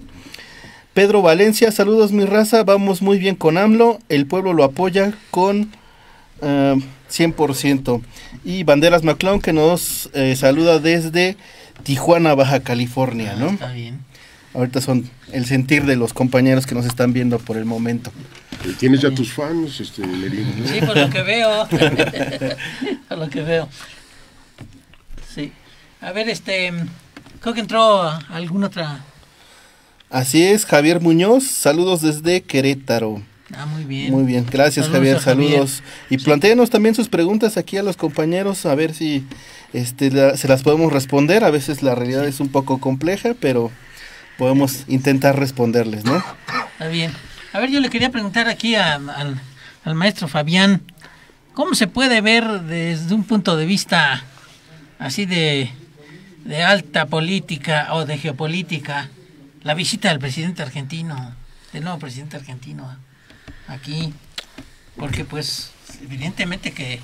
Pedro Valencia, saludos mi raza, vamos muy bien con AMLO, el pueblo lo apoya con 100%, y Banderas McClown que nos saluda desde Tijuana, Baja California, ¿no? Está bien. Ahorita son el sentir de los compañeros que nos están viendo por el momento. ¿Tienes ya tus fans, Lerín, ¿no? Sí, por lo que veo. Por lo que veo. Sí. A ver, creo que entró alguna otra. Así es, Javier Muñoz, saludos desde Querétaro. Ah, muy bien. Muy bien, gracias Saludos Javier, a Javier. saludos. Y plantéenos también sus preguntas aquí a los compañeros, a ver si se las podemos responder. A veces la realidad es un poco compleja, pero podemos intentar responderles, ¿no? Está bien. A ver, yo le quería preguntar aquí al maestro Fabián, ¿cómo se puede ver desde un punto de vista así de alta política o de geopolítica la visita del presidente argentino, del nuevo presidente argentino aquí? Porque pues evidentemente que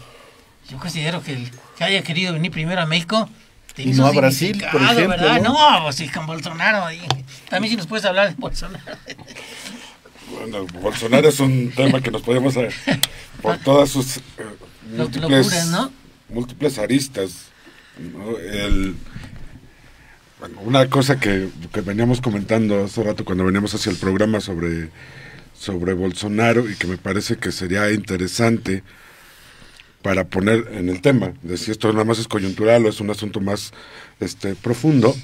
yo considero que el que haya querido venir primero a México tiene Y su no a Brasil, por significado, ejemplo, ¿verdad? ¿no? No, pues sí, con Bolsonaro. También si nos puedes hablar de Bolsonaro. Bueno, Bolsonaro es un tema que nos podemos por todas sus Locuras, ¿no? múltiples aristas, ¿no? Bueno, una cosa que veníamos comentando hace rato cuando veníamos hacia el programa sobre Bolsonaro, y que me parece que sería interesante para poner en el tema de si esto nada más es coyuntural o es un asunto más profundo,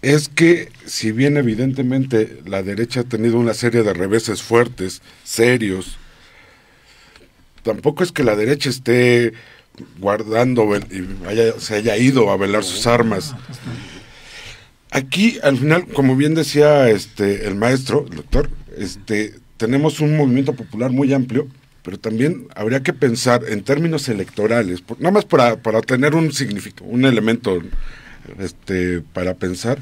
es que si bien evidentemente la derecha ha tenido una serie de reveses fuertes, serios, tampoco es que la derecha esté guardando y se haya ido a velar sus armas. Aquí, al final, como bien decía el maestro, el doctor, tenemos un movimiento popular muy amplio, pero también habría que pensar en términos electorales, nada más para tener un elemento para pensar.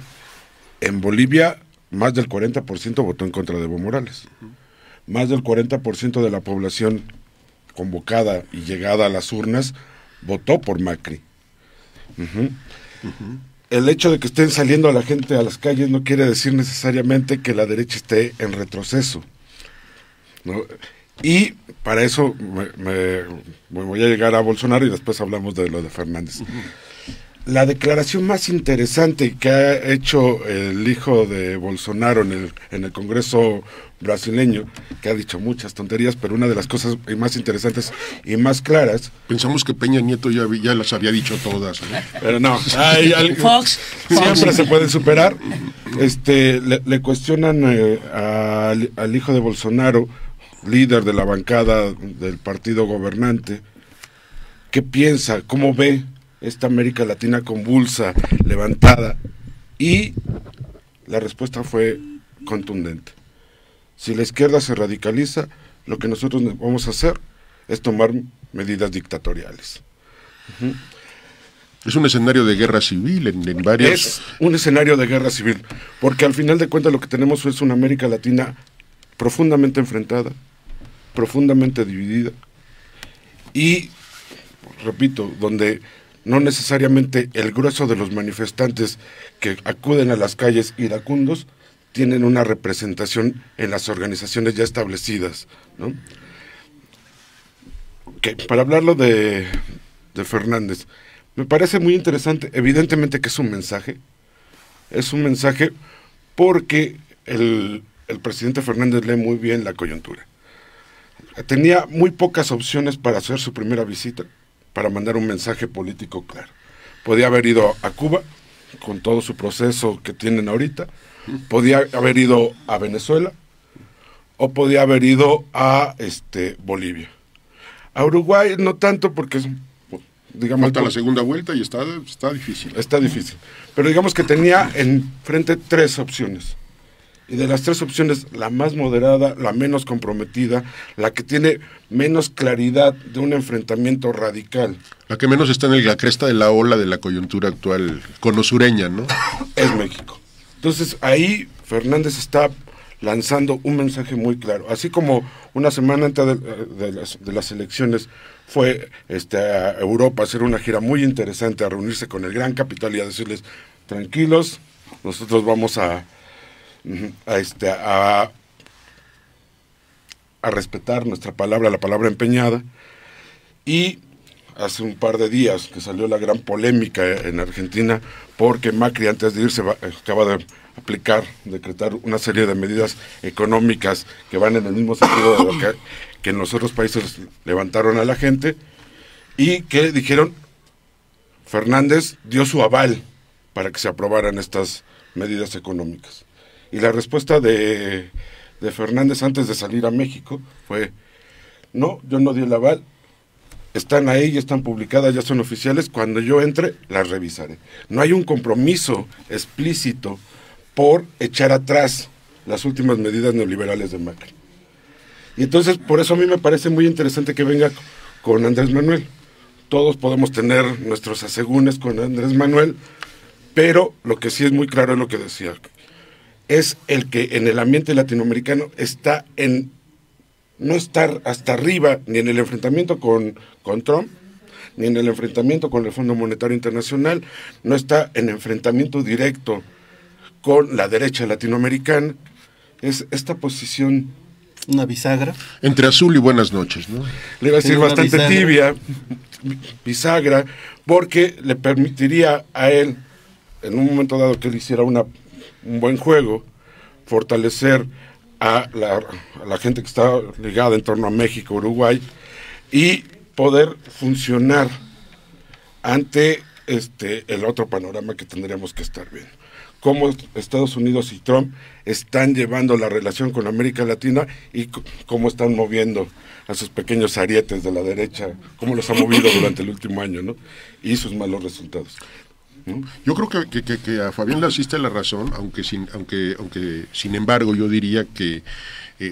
En Bolivia, más del 40% votó en contra de Evo Morales. Más del 40% de la población convocada y llegada a las urnas votó por Macri. El hecho de que estén saliendo la gente a las calles no quiere decir necesariamente que la derecha esté en retroceso, ¿no? Y para eso me voy a llegar a Bolsonaro y después hablamos de lo de Fernández. la declaración más interesante que ha hecho el hijo de Bolsonaro en el Congreso brasileño, que ha dicho muchas tonterías, pero una de las cosas más interesantes y más claras... Pensamos que Peña Nieto ya las había dicho todas, ¿no? Pero no, Fox. Siempre se pueden superar. Le cuestionan al hijo de Bolsonaro, líder de la bancada del partido gobernante, ¿qué piensa? ¿Cómo ve esta América Latina convulsa, levantada? Y la respuesta fue contundente. Si la izquierda se radicaliza, lo que nosotros vamos a hacer es tomar medidas dictatoriales. Es un escenario de guerra civil en varios... Es un escenario de guerra civil, porque al final de cuentas lo que tenemos es una América Latina profundamente enfrentada, profundamente dividida, y, repito, donde no necesariamente el grueso de los manifestantes que acuden a las calles iracundos tienen una representación en las organizaciones ya establecidas, ¿no? Que para hablarlo de Fernández, me parece muy interesante, evidentemente que es un mensaje porque el presidente Fernández lee muy bien la coyuntura. Tenía muy pocas opciones para hacer su primera visita, para mandar un mensaje político claro. Podía haber ido a Cuba, con todo su proceso que tienen ahorita, podía haber ido a Venezuela, o podía haber ido a Bolivia. A Uruguay no tanto porque, digamos... Falta la segunda vuelta y está difícil. Está difícil. Pero digamos que tenía enfrente 3 opciones. Y de las 3 opciones, la más moderada, la menos comprometida, la que tiene menos claridad de un enfrentamiento radical. La que menos está en la cresta de la ola de la coyuntura actual conosureña, ¿no? Es México. Entonces ahí Fernández está lanzando un mensaje muy claro. Así como una semana antes de las elecciones fue a Europa a hacer una gira muy interesante, a reunirse con el gran capital y a decirles, tranquilos, nosotros vamos a respetar nuestra palabra, la palabra empeñada. Y hace un par de días que salió la gran polémica en Argentina porque Macri antes de irse acaba de decretar una serie de medidas económicas que van en el mismo sentido de lo que en los otros países levantaron a la gente, y que dijeron, Fernández dio su aval para que se aprobaran estas medidas económicas. Y la respuesta de Fernández antes de salir a México fue, no, yo no di el aval, están ahí, ya están publicadas, ya son oficiales, cuando yo entre las revisaré. No hay un compromiso explícito por echar atrás las últimas medidas neoliberales de Macri. Y entonces, por eso a mí me parece muy interesante que venga con Andrés Manuel. Todos podemos tener nuestros asegúnes con Andrés Manuel, pero lo que sí es muy claro es lo que decía, es el que en el ambiente latinoamericano está en no estar hasta arriba ni en el enfrentamiento con Trump, ni en el enfrentamiento con el Fondo Monetario Internacional, no está en enfrentamiento directo con la derecha latinoamericana. Es esta posición... Una bisagra. Entre azul y buenas noches, ¿no? Le iba a decir bastante bisagra. Tibia, bisagra, porque le permitiría a él, en un momento dado que él hiciera un buen juego, fortalecer a la gente que está ligada en torno a México, Uruguay, y poder funcionar ante el otro panorama que tendríamos que estar viendo. Cómo Estados Unidos y Trump están llevando la relación con América Latina y cómo están moviendo a sus pequeños arietes de la derecha, cómo los ha movido durante el último año, ¿no? Y sus malos resultados. Yo creo que a Fabián le asiste la razón, aunque sin embargo yo diría que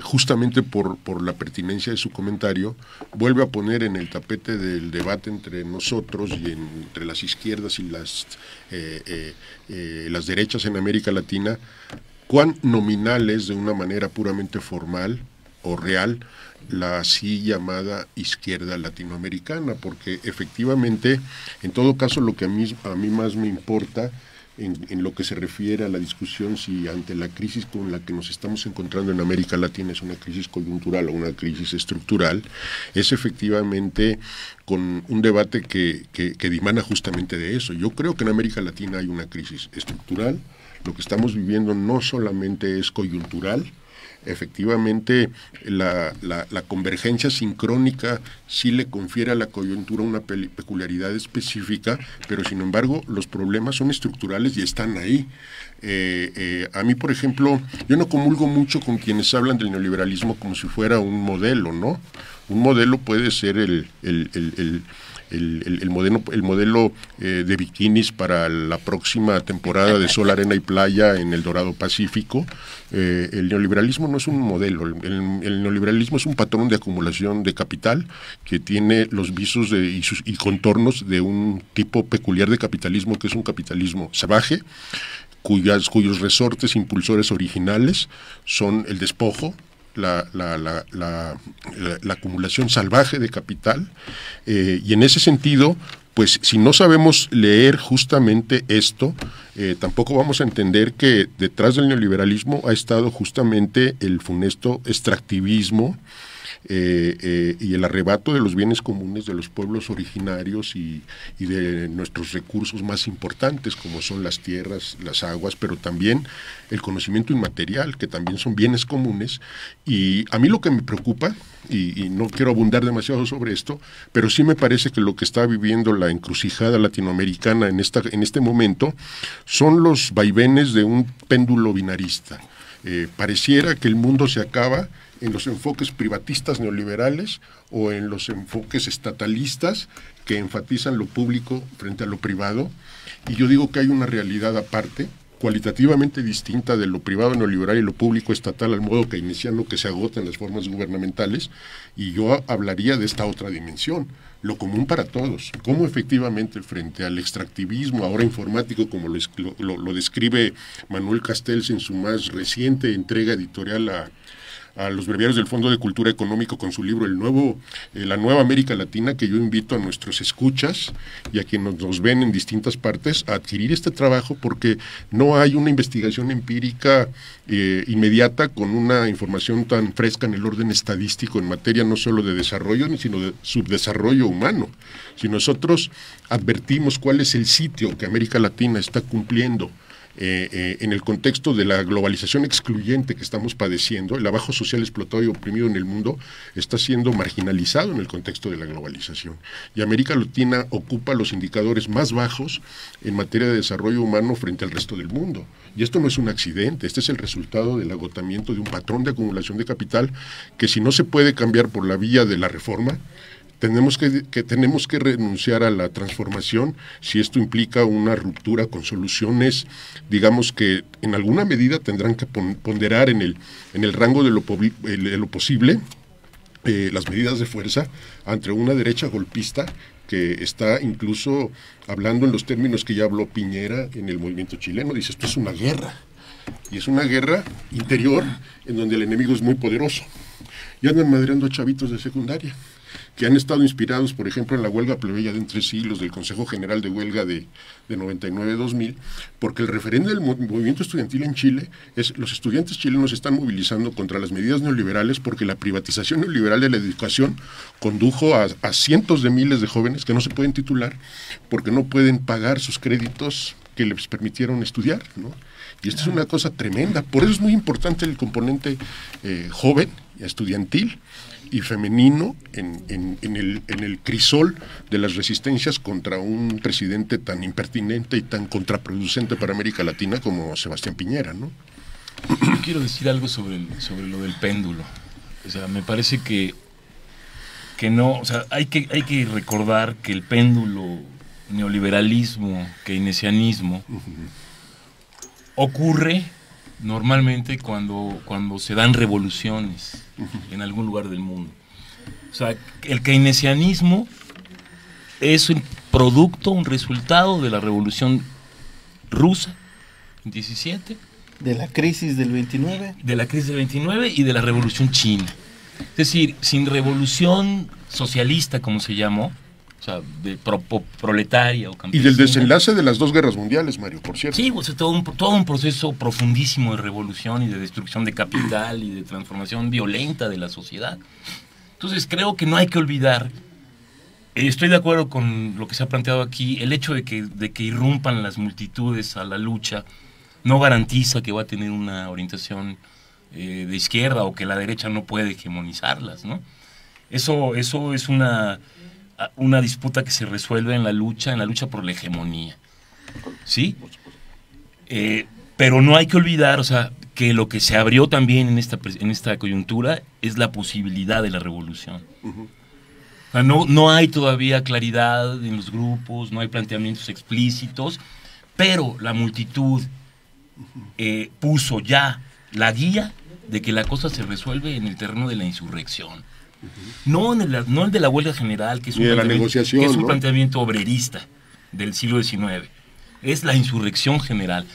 justamente por la pertinencia de su comentario vuelve a poner en el tapete del debate entre nosotros y entre las izquierdas y las derechas en América Latina cuán nominal es de una manera puramente formal o real la así llamada izquierda latinoamericana, porque efectivamente, en todo caso, lo que a mí más me importa en lo que se refiere a la discusión si ante la crisis con la que nos estamos encontrando en América Latina es una crisis coyuntural o una crisis estructural, es efectivamente con un debate que dimana justamente de eso. Yo creo que en América Latina hay una crisis estructural. Lo que estamos viviendo no solamente es coyuntural. Efectivamente, la convergencia sincrónica sí le confiere a la coyuntura una peculiaridad específica, pero sin embargo los problemas son estructurales y están ahí. A mí, por ejemplo, yo no comulgo mucho con quienes hablan del neoliberalismo como si fuera un modelo, ¿no? Un modelo puede ser el modelo de bikinis para la próxima temporada de Sol, Arena y Playa en el Dorado Pacífico. El neoliberalismo no es un modelo, el neoliberalismo es un patrón de acumulación de capital que tiene los visos y contornos de un tipo peculiar de capitalismo, que es un capitalismo salvaje, cuyos resortes impulsores originales son el despojo, la acumulación salvaje de capital, y en ese sentido, pues si no sabemos leer justamente esto, tampoco vamos a entender que detrás del neoliberalismo ha estado justamente el funesto extractivismo y el arrebato de los bienes comunes de los pueblos originarios y de nuestros recursos más importantes, como son las tierras, las aguas, pero también el conocimiento inmaterial, que también son bienes comunes. Y a mí lo que me preocupa, y no quiero abundar demasiado sobre esto, pero sí me parece que lo que está viviendo la encrucijada latinoamericana en este momento son los vaivenes de un péndulo binarista. Pareciera que el mundo se acaba en los enfoques privatistas neoliberales o en los enfoques estatalistas que enfatizan lo público frente a lo privado, y yo digo que hay una realidad aparte, cualitativamente distinta de lo privado neoliberal y lo público estatal al modo keynesiano que se agota en las formas gubernamentales, y yo hablaría de esta otra dimensión, lo común para todos, cómo efectivamente frente al extractivismo ahora informático, como lo describe Manuel Castells en su más reciente entrega editorial a los breviarios del Fondo de Cultura Económico con su libro La Nueva América Latina, que yo invito a nuestros escuchas y a quienes nos ven en distintas partes a adquirir este trabajo, porque no hay una investigación empírica inmediata con una información tan fresca en el orden estadístico en materia no solo de desarrollo, sino de subdesarrollo humano. Si nosotros advertimos cuál es el sitio que América Latina está cumpliendo en el contexto de la globalización excluyente que estamos padeciendo, el abajo social explotado y oprimido en el mundo está siendo marginalizado en el contexto de la globalización. Y América Latina ocupa los indicadores más bajos en materia de desarrollo humano frente al resto del mundo. Y esto no es un accidente, este es el resultado del agotamiento de un patrón de acumulación de capital que, si no se puede cambiar por la vía de la reforma, tenemos que renunciar a la transformación si esto implica una ruptura con soluciones, digamos, que en alguna medida tendrán que ponderar en el rango de lo posible las medidas de fuerza ante una derecha golpista que está incluso hablando en los términos que ya habló Piñera en el movimiento chileno. Dice, esto es una guerra, y es una guerra interior en donde el enemigo es muy poderoso. Y andan madreando a chavitos de secundaria, que han estado inspirados, por ejemplo, en la huelga plebeya de entre siglos del Consejo General de Huelga de 99-2000, porque el referente del movimiento estudiantil en Chile es: los estudiantes chilenos se están movilizando contra las medidas neoliberales porque la privatización neoliberal de la educación condujo a cientos de miles de jóvenes que no se pueden titular porque no pueden pagar sus créditos que les permitieron estudiar, ¿no? Y esto es una cosa tremenda. Por eso es muy importante el componente joven, estudiantil y femenino en el crisol de las resistencias contra un presidente tan impertinente y tan contraproducente para América Latina como Sebastián Piñera, ¿no? Yo quiero decir algo sobre lo del péndulo. O sea, me parece que no, o sea, hay que recordar que el péndulo neoliberalismo, keynesianismo, ocurre normalmente cuando se dan revoluciones en algún lugar del mundo. O sea, el keynesianismo es un producto, un resultado de la revolución rusa en 17. De la crisis del 29. De la crisis del 29 y de la revolución china. Es decir, sin revolución socialista, como se llamó, o sea, proletaria o campesina. Y del desenlace de las 2 guerras mundiales, Mario, por cierto. Sí, pues, todo un proceso profundísimo de revolución y de destrucción de capital y de transformación violenta de la sociedad. Entonces creo que no hay que olvidar, estoy de acuerdo con lo que se ha planteado aquí, el hecho de que irrumpan las multitudes a la lucha no garantiza que va a tener una orientación de izquierda o que la derecha no puede hegemonizarlas, ¿no? Eso es una disputa que se resuelve en la lucha por la hegemonía, ¿sí? Pero no hay que olvidar, o sea, que lo que se abrió también en esta coyuntura es la posibilidad de la revolución. O sea, no hay todavía claridad en los grupos, no hay planteamientos explícitos, pero la multitud puso ya la guía de que la cosa se resuelve en el terreno de la insurrección. No en el de la huelga general, que es un planteamiento obrerista del siglo XIX. Es la insurrección general.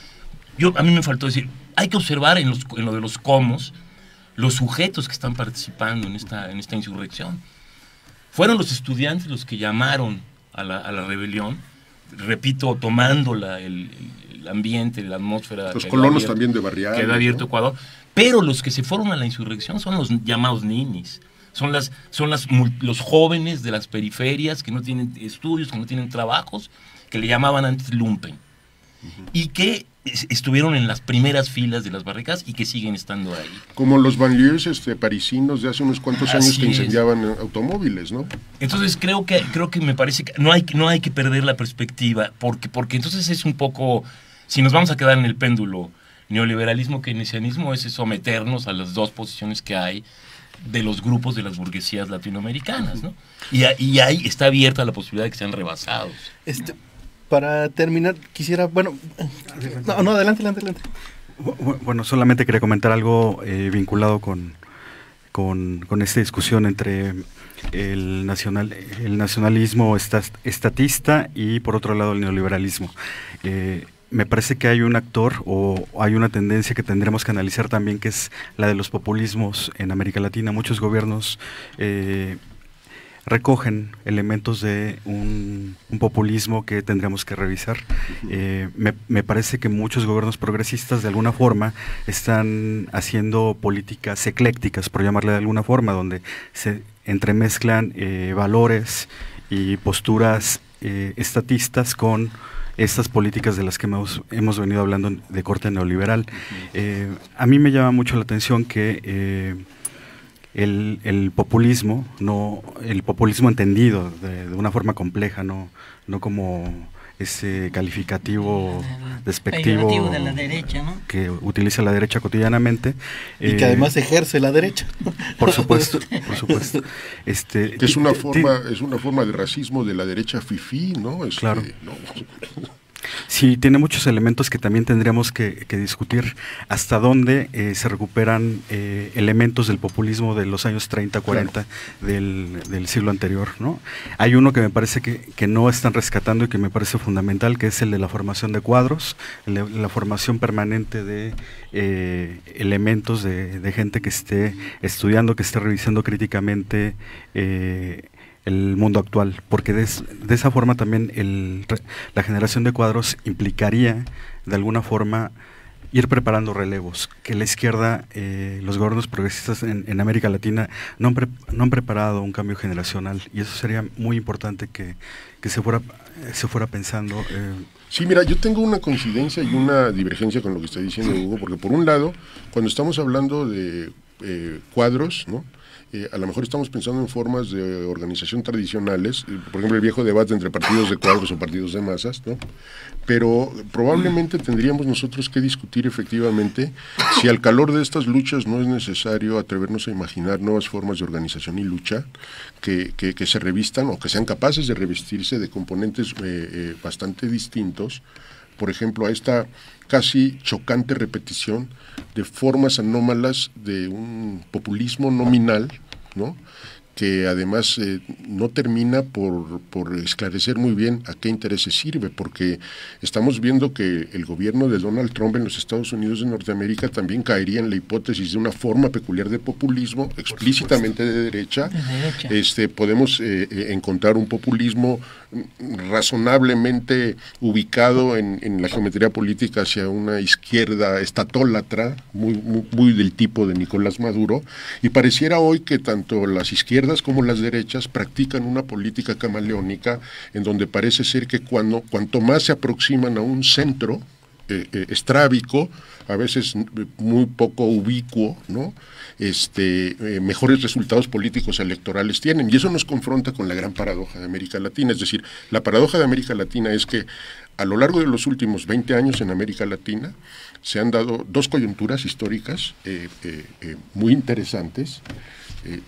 A mí me faltó decir, hay que observar en lo de los comos los sujetos que están participando en esta insurrección. Fueron los estudiantes los que llamaron a la rebelión, repito, tomando el ambiente, la atmósfera. Los colonos también de Barriales, que había abierto, ¿no? Ecuador. Pero los que se fueron a la insurrección son los llamados ninis. Son los jóvenes de las periferias que no tienen estudios, que no tienen trabajos, que le llamaban antes lumpen. Y que estuvieron en las primeras filas de las barricadas y que siguen estando ahí. Como los banlieues parisinos de hace unos cuantos años que incendiaban automóviles, ¿no? Entonces creo que me parece que no hay que perder la perspectiva, porque entonces es un poco, si nos vamos a quedar en el péndulo neoliberalismo keynesianismo, es someternos a las dos posiciones que hay de los grupos de las burguesías latinoamericanas, ¿no? Y ahí está abierta la posibilidad de que sean rebasados. Para terminar, quisiera, no, adelante. Bueno, solamente quería comentar algo vinculado con esta discusión entre el nacionalismo estatista y por otro lado el neoliberalismo. Me parece que hay un actor o hay una tendencia que tendremos que analizar también, que es la de los populismos en América Latina. Muchos gobiernos recogen elementos de un populismo que tendremos que revisar. Me parece que muchos gobiernos progresistas de alguna forma están haciendo políticas eclécticas, por llamarle de alguna forma, donde se entremezclan valores y posturas estatistas con estas políticas de las que hemos venido hablando de corte neoliberal. A mí me llama mucho la atención que el populismo entendido de una forma compleja, no como ese calificativo despectivo de la derecha, ¿no? Que utiliza la derecha cotidianamente y que además ejerce la derecha. Por supuesto. Que es una forma de racismo de la derecha fifí, ¿no? Claro. No. Sí, tiene muchos elementos que también tendríamos que discutir hasta dónde se recuperan elementos del populismo de los años 30, 40 del siglo anterior, ¿no? Hay uno que me parece que no están rescatando y que me parece fundamental, que es el de la formación de cuadros, la formación permanente de elementos de gente que esté estudiando, que esté revisando críticamente el mundo actual, porque de esa forma también la generación de cuadros implicaría de alguna forma ir preparando relevos, que la izquierda, los gobiernos progresistas en América Latina no han preparado un cambio generacional, y eso sería muy importante que se fuera pensando. Sí, mira, yo tengo una coincidencia y una divergencia con lo que está diciendo Hugo, porque por un lado, cuando estamos hablando de cuadros, ¿no? A lo mejor estamos pensando en formas de organización tradicionales, por ejemplo el viejo debate entre partidos de cuadros o partidos de masas, ¿no? Pero probablemente tendríamos nosotros que discutir efectivamente si al calor de estas luchas no es necesario atrevernos a imaginar nuevas formas de organización y lucha que se revistan o que sean capaces de revestirse de componentes bastante distintos, por ejemplo a esta casi chocante repetición de formas anómalas de un populismo nominal, ¿no? que además no termina por esclarecer muy bien a qué intereses sirve, porque estamos viendo que el gobierno de Donald Trump en los Estados Unidos de Norteamérica también caería en la hipótesis de una forma peculiar de populismo, explícitamente de derecha. Podemos encontrar un populismo razonablemente ubicado en la geometría política hacia una izquierda estatólatra, muy del tipo de Nicolás Maduro, y pareciera hoy que tanto las izquierdas como las derechas practican una política camaleónica en donde parece ser que cuanto más se aproximan a un centro estrábico, a veces muy poco ubicuo, ¿no? Mejores resultados políticos electorales tienen, y eso nos confronta con la gran paradoja de América Latina. Es decir, la paradoja de América Latina es que a lo largo de los últimos 20 años en América Latina se han dado dos coyunturas históricas muy interesantes.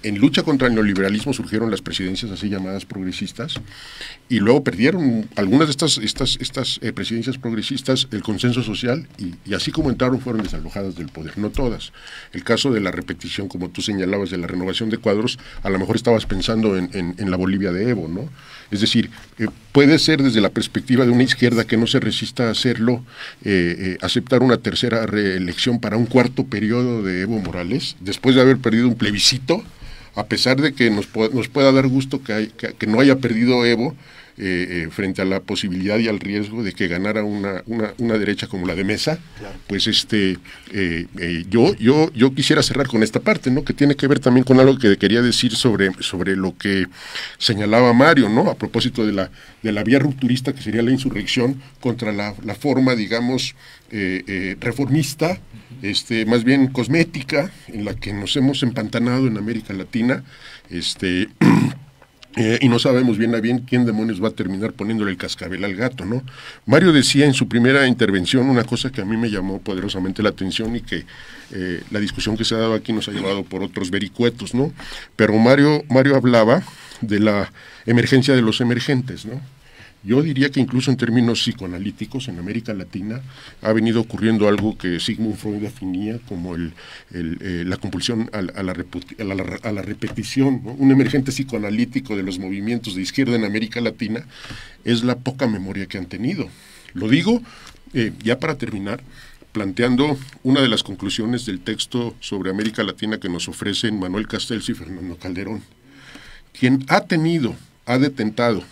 En lucha contra el neoliberalismo surgieron las presidencias así llamadas progresistas, y luego perdieron algunas de estas presidencias progresistas el consenso social, y así como entraron fueron desalojadas del poder, no todas. El caso de la repetición, como tú señalabas, de la renovación de cuadros, a lo mejor estabas pensando en la Bolivia de Evo, ¿no? Es decir, puede ser desde la perspectiva de una izquierda que no se resista a hacerlo, aceptar una tercera reelección para un cuarto periodo de Evo Morales, después de haber perdido un plebiscito, a pesar de que nos pueda dar gusto que no haya perdido Evo, frente a la posibilidad y al riesgo de que ganara una derecha como la de Mesa. Claro. Pues yo quisiera cerrar con esta parte, ¿no? Que tiene que ver también con algo que quería decir sobre lo que señalaba Mario, ¿no? A propósito de la vía rupturista que sería la insurrección contra la forma, digamos, reformista, más bien cosmética, en la que nos hemos empantanado en América Latina, y no sabemos bien a bien quién demonios va a terminar poniéndole el cascabel al gato, ¿no? Mario decía en su primera intervención una cosa que a mí me llamó poderosamente la atención, y que la discusión que se ha dado aquí nos ha llevado por otros vericuetos, ¿no? Pero Mario hablaba de la emergencia de los emergentes, ¿no? Yo diría que incluso en términos psicoanalíticos en América Latina ha venido ocurriendo algo que Sigmund Freud definía como la compulsión a la repetición, ¿no? Un emergente psicoanalítico de los movimientos de izquierda en América Latina es la poca memoria que han tenido. Lo digo ya para terminar, planteando una de las conclusiones del texto sobre América Latina que nos ofrecen Manuel Castells y Fernando Calderón. Quien ha detentado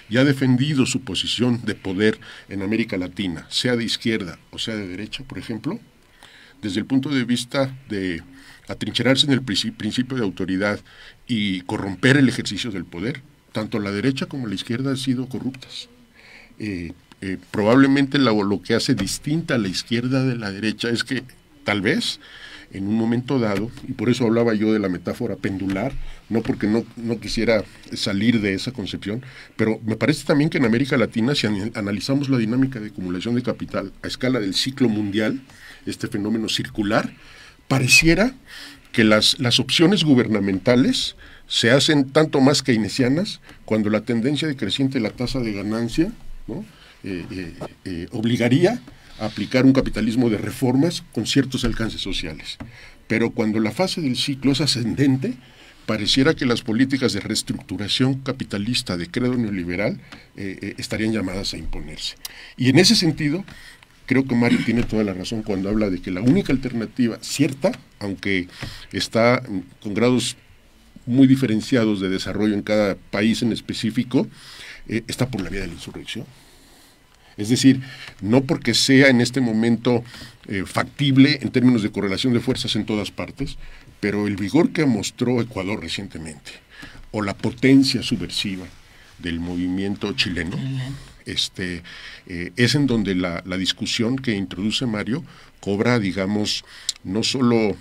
y ha defendido su posición de poder en América Latina, sea de izquierda o sea de derecha, por ejemplo, desde el punto de vista de atrincherarse en el principio de autoridad y corromper el ejercicio del poder, tanto la derecha como la izquierda han sido corruptas. Probablemente lo que hace distinta a la izquierda de la derecha es que tal vez en un momento dado, y por eso hablaba yo de la metáfora pendular, no porque no quisiera salir de esa concepción, pero me parece también que en América Latina, si analizamos la dinámica de acumulación de capital a escala del ciclo mundial, este fenómeno circular, pareciera que las opciones gubernamentales se hacen tanto más keynesianas cuando la tendencia decreciente de la tasa de ganancia, ¿no? Obligaría a aplicar un capitalismo de reformas con ciertos alcances sociales. Pero cuando la fase del ciclo es ascendente, pareciera que las políticas de reestructuración capitalista de credo neoliberal estarían llamadas a imponerse. Y en ese sentido, creo que Mario tiene toda la razón cuando habla de que la única alternativa cierta, aunque está con grados muy diferenciados de desarrollo en cada país en específico, está por la vía de la insurrección. Es decir, no porque sea en este momento factible en términos de correlación de fuerzas en todas partes, pero el vigor que mostró Ecuador recientemente, o la potencia subversiva del movimiento chileno, es en donde la discusión que introduce Mario cobra, digamos, no solo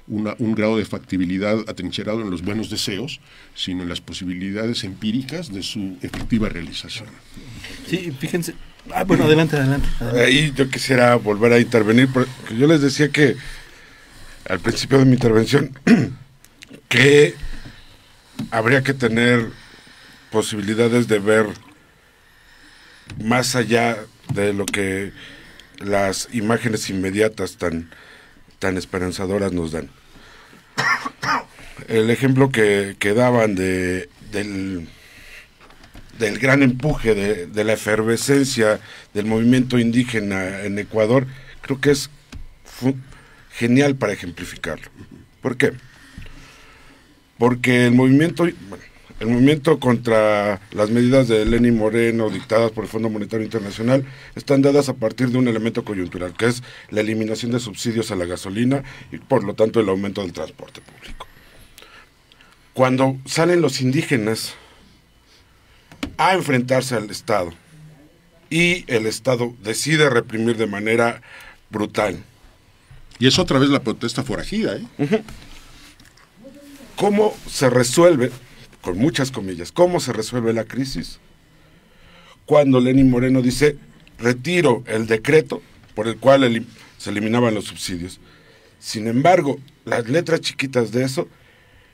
un grado de factibilidad atrincherado en los buenos deseos, sino en las posibilidades empíricas de su efectiva realización. Sí, fíjense. Bueno, adelante. Ahí yo quisiera volver a intervenir, porque yo les decía que al principio de mi intervención que habría que tener posibilidades de ver más allá de lo que las imágenes inmediatas tan esperanzadoras nos dan. el ejemplo que daban del gran empuje de la efervescencia del movimiento indígena en Ecuador, creo que es genial para ejemplificarlo. ¿Por qué? Porque el movimiento contra las medidas de Lenín Moreno dictadas por el Fondo Monetario Internacional están dadas a partir de un elemento coyuntural, que es la eliminación de subsidios a la gasolina y por lo tanto el aumento del transporte público. Cuando salen los indígenas a enfrentarse al Estado y el Estado decide reprimir de manera brutal. Y es otra vez la protesta forajida, ¿eh? Uh-huh. ¿Cómo se resuelve, con muchas comillas, cómo se resuelve la crisis? Cuando Lenín Moreno dice, retiro el decreto por el cual se eliminaban los subsidios. Sin embargo, las letras chiquitas de eso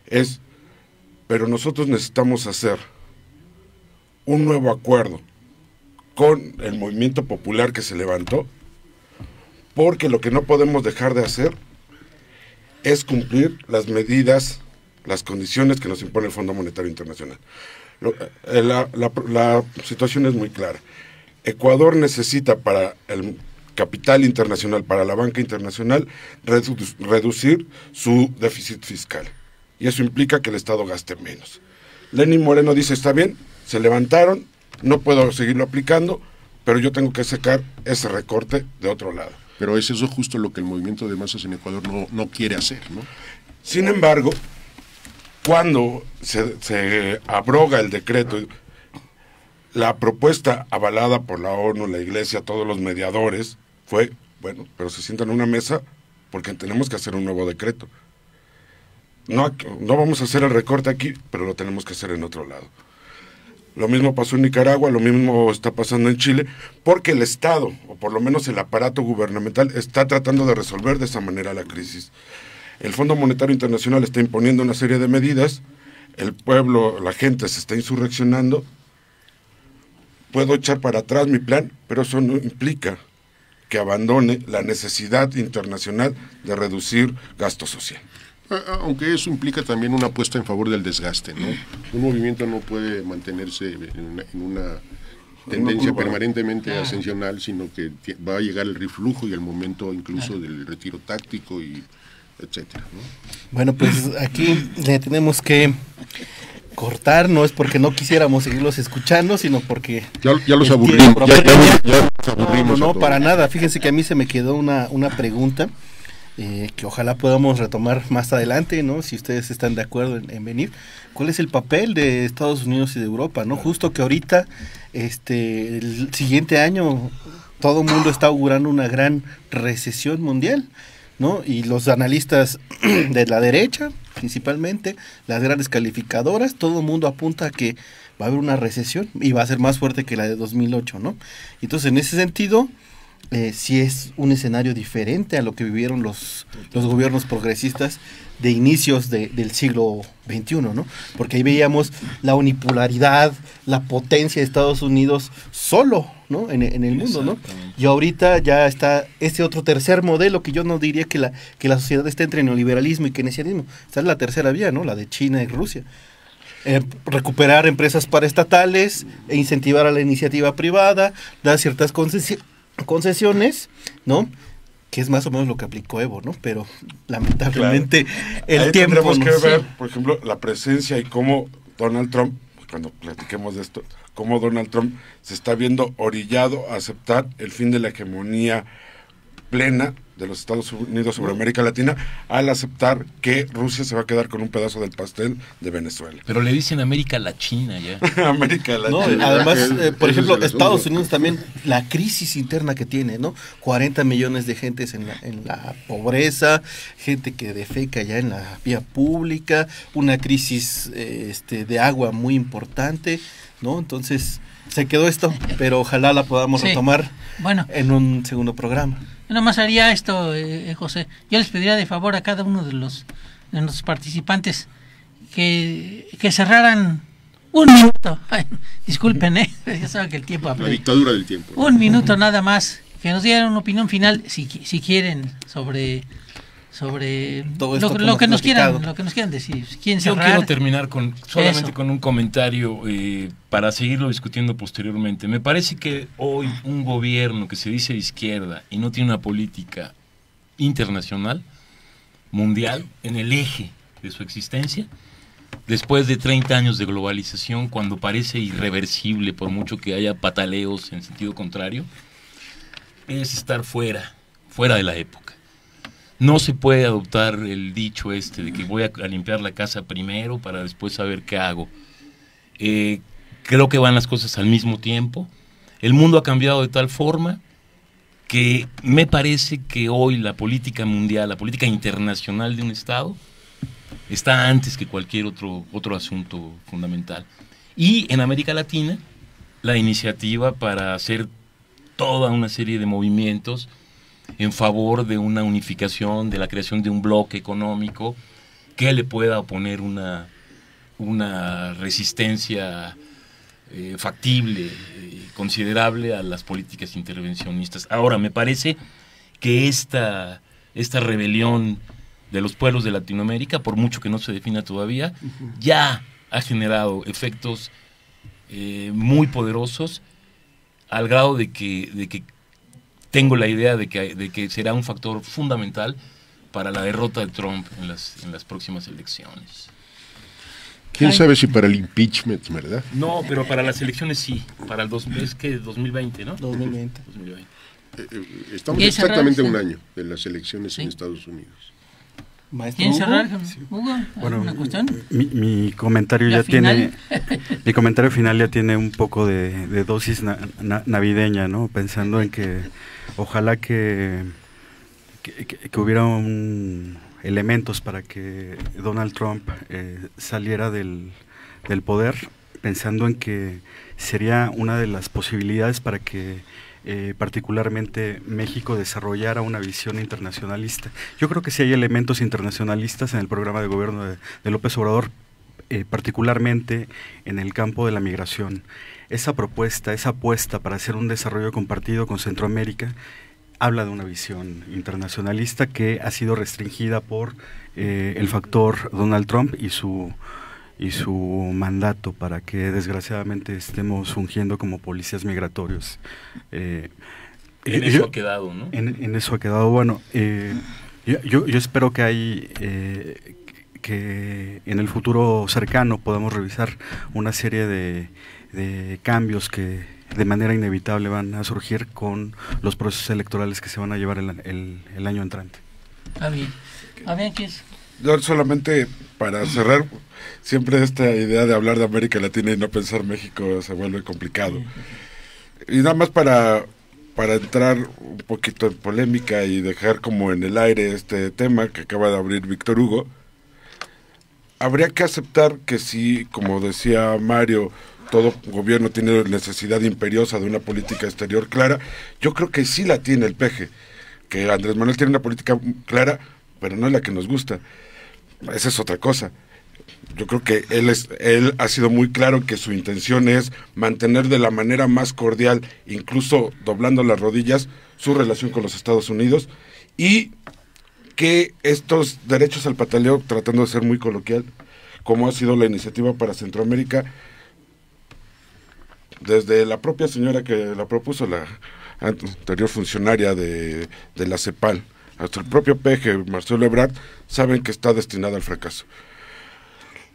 es, pero nosotros necesitamos hacer un nuevo acuerdo con el movimiento popular que se levantó, porque lo que no podemos dejar de hacer es cumplir las medidas, las condiciones que nos impone el Fondo Monetario Internacional. La situación es muy clara. Ecuador necesita para el capital internacional, para la banca internacional, reducir su déficit fiscal. Y eso implica que el Estado gaste menos. Lenín Moreno dice, está bien, se levantaron, no puedo seguirlo aplicando, pero yo tengo que sacar ese recorte de otro lado. Pero es eso justo lo que el movimiento de masas en Ecuador no quiere hacer, ¿no? Sin embargo, cuando se abroga el decreto, la propuesta avalada por la ONU, la Iglesia, todos los mediadores, fue, bueno, pero se sientan en una mesa porque tenemos que hacer un nuevo decreto. No vamos a hacer el recorte aquí, pero lo tenemos que hacer en otro lado. Lo mismo pasó en Nicaragua, lo mismo está pasando en Chile, porque el Estado, o por lo menos el aparato gubernamental, está tratando de resolver de esa manera la crisis. El Fondo Monetario Internacional está imponiendo una serie de medidas, el pueblo, la gente se está insurreccionando. Puedo echar para atrás mi plan, pero eso no implica que abandone la necesidad internacional de reducir gasto social. Aunque eso implica también una apuesta en favor del desgaste, ¿no? Un movimiento no puede mantenerse en una tendencia permanentemente ascensional, sino que va a llegar el reflujo y el momento incluso del retiro táctico y etcétera, ¿no? Bueno, pues aquí le tenemos que cortar, no es porque no quisiéramos seguirlos escuchando, sino porque ya los aburrimos, ya los aburrimos. No, para nada. Fíjense que a mí se me quedó una pregunta que ojalá podamos retomar más adelante, ¿no? Si ustedes están de acuerdo en venir. ¿Cuál es el papel de Estados Unidos y de Europa, no? Justo que ahorita, el siguiente año, todo el mundo está augurando una gran recesión mundial, ¿no? Y los analistas de la derecha, principalmente, las grandes calificadoras, todo el mundo apunta a que va a haber una recesión y va a ser más fuerte que la de 2008, ¿no? Entonces, en ese sentido, sí es un escenario diferente a lo que vivieron los gobiernos progresistas de inicios del siglo XXI, ¿no? Porque ahí veíamos la unipolaridad, la potencia de Estados Unidos solo, ¿no? En el mundo, ¿no? Y ahorita ya está este otro tercer modelo que yo no diría que la sociedad está entre neoliberalismo y keynesianismo. Esta es la tercera vía, ¿no? La de China y Rusia. Recuperar empresas paraestatales e incentivar a la iniciativa privada, dar ciertas concesiones, ¿no? Que es más o menos lo que aplicó Evo, ¿no? Pero lamentablemente el ahí tiempo tendremos que ver, por ejemplo, la presencia y cómo Donald Trump, cuando platiquemos de esto, cómo Donald Trump se está viendo orillado a aceptar el fin de la hegemonía plena de los Estados Unidos sobre América Latina, al aceptar que Rusia se va a quedar con un pedazo del pastel de Venezuela. Pero le dicen América Latina ya. América Latina. No, además, por ejemplo, Estados Unidos también, la crisis interna que tiene, ¿no? 40 millones de gentes en la pobreza, gente que defeca ya en la vía pública, una crisis de agua muy importante, ¿no? Entonces, se quedó esto, pero ojalá la podamos retomar en un segundo programa. Yo nomás haría esto, José. Yo les pediría de favor a cada uno de nuestros participantes que cerraran un minuto. Ay, disculpen, ya saben que el tiempo apremia. La dictadura del tiempo. Un minuto nada más, que nos dieran una opinión final, si quieren, sobre sobre Todo esto que lo hemos que nos platicado. quieran decir. ¿Quién Yo cerrar? quiero terminar solamente Eso. con un comentario para seguirlo discutiendo posteriormente. Me parece que hoy un gobierno que se dice de izquierda y no tiene una política internacional, mundial, en el eje de su existencia, después de 30 años de globalización, cuando parece irreversible por mucho que haya pataleos en sentido contrario, es estar fuera de la época. No se puede adoptar el dicho de que voy a limpiar la casa primero para después saber qué hago. Creo que van las cosas al mismo tiempo. El mundo ha cambiado de tal forma que me parece que hoy la política mundial, la política internacional de un Estado, está antes que cualquier otro asunto fundamental. Y en América Latina, la iniciativa para hacer toda una serie de movimientos en favor de una unificación, de la creación de un bloque económico que le pueda oponer una resistencia factible, considerable a las políticas intervencionistas. Ahora, me parece que esta rebelión de los pueblos de Latinoamérica, por mucho que no se defina todavía, ya ha generado efectos muy poderosos, al grado de que tengo la idea de que será un factor fundamental para la derrota de Trump en las próximas elecciones. ¿Quién sabe si para el impeachment, verdad? No, pero para las elecciones sí, para el 2020, ¿no? 2020. 2020. Estamos ¿Y exactamente a cerrar? un año de las elecciones Sí. en Estados Unidos. Maestro ¿Quién Hugo. cerrar? Hugo, Bueno, ¿alguna cuestión? mi comentario ¿La ya final? mi comentario final ya tiene un poco de dosis navideña, ¿no? Pensando en que ojalá que hubiera elementos para que Donald Trump saliera del poder, pensando en que sería una de las posibilidades para que particularmente México desarrollara una visión internacionalista. Yo creo que sí hay elementos internacionalistas en el programa de gobierno de López Obrador, particularmente en el campo de la migración. Esa propuesta, esa apuesta para hacer un desarrollo compartido con Centroamérica, habla de una visión internacionalista que ha sido restringida por el factor Donald Trump y su mandato para que desgraciadamente estemos fungiendo como policías migratorios. En eso ha quedado, ¿no? En eso ha quedado. Bueno, yo espero que en el futuro cercano podamos revisar una serie de cambios que de manera inevitable van a surgir con los procesos electorales que se van a llevar el año entrante. Está bien. A ver, ¿qué es? Yo solamente para cerrar, siempre esta idea de hablar de América Latina y no pensar México se vuelve complicado. Y nada más para entrar un poquito en polémica y dejar como en el aire este tema que acaba de abrir Víctor Hugo, habría que aceptar que sí, como decía Mario, todo gobierno tiene necesidad imperiosa de una política exterior clara. Yo creo que sí la tiene el PG, que Andrés Manuel tiene una política clara, pero no es la que nos gusta. Esa es otra cosa. Yo creo que él ha sido muy claro que su intención es mantener de la manera más cordial, incluso doblando las rodillas, su relación con los Estados Unidos, y que estos derechos al pataleo, tratando de ser muy coloquial, como ha sido la iniciativa para Centroamérica, desde la propia señora que la propuso, la anterior funcionaria de la CEPAL, hasta el propio PG, Marcelo Ebrard, saben que está destinada al fracaso.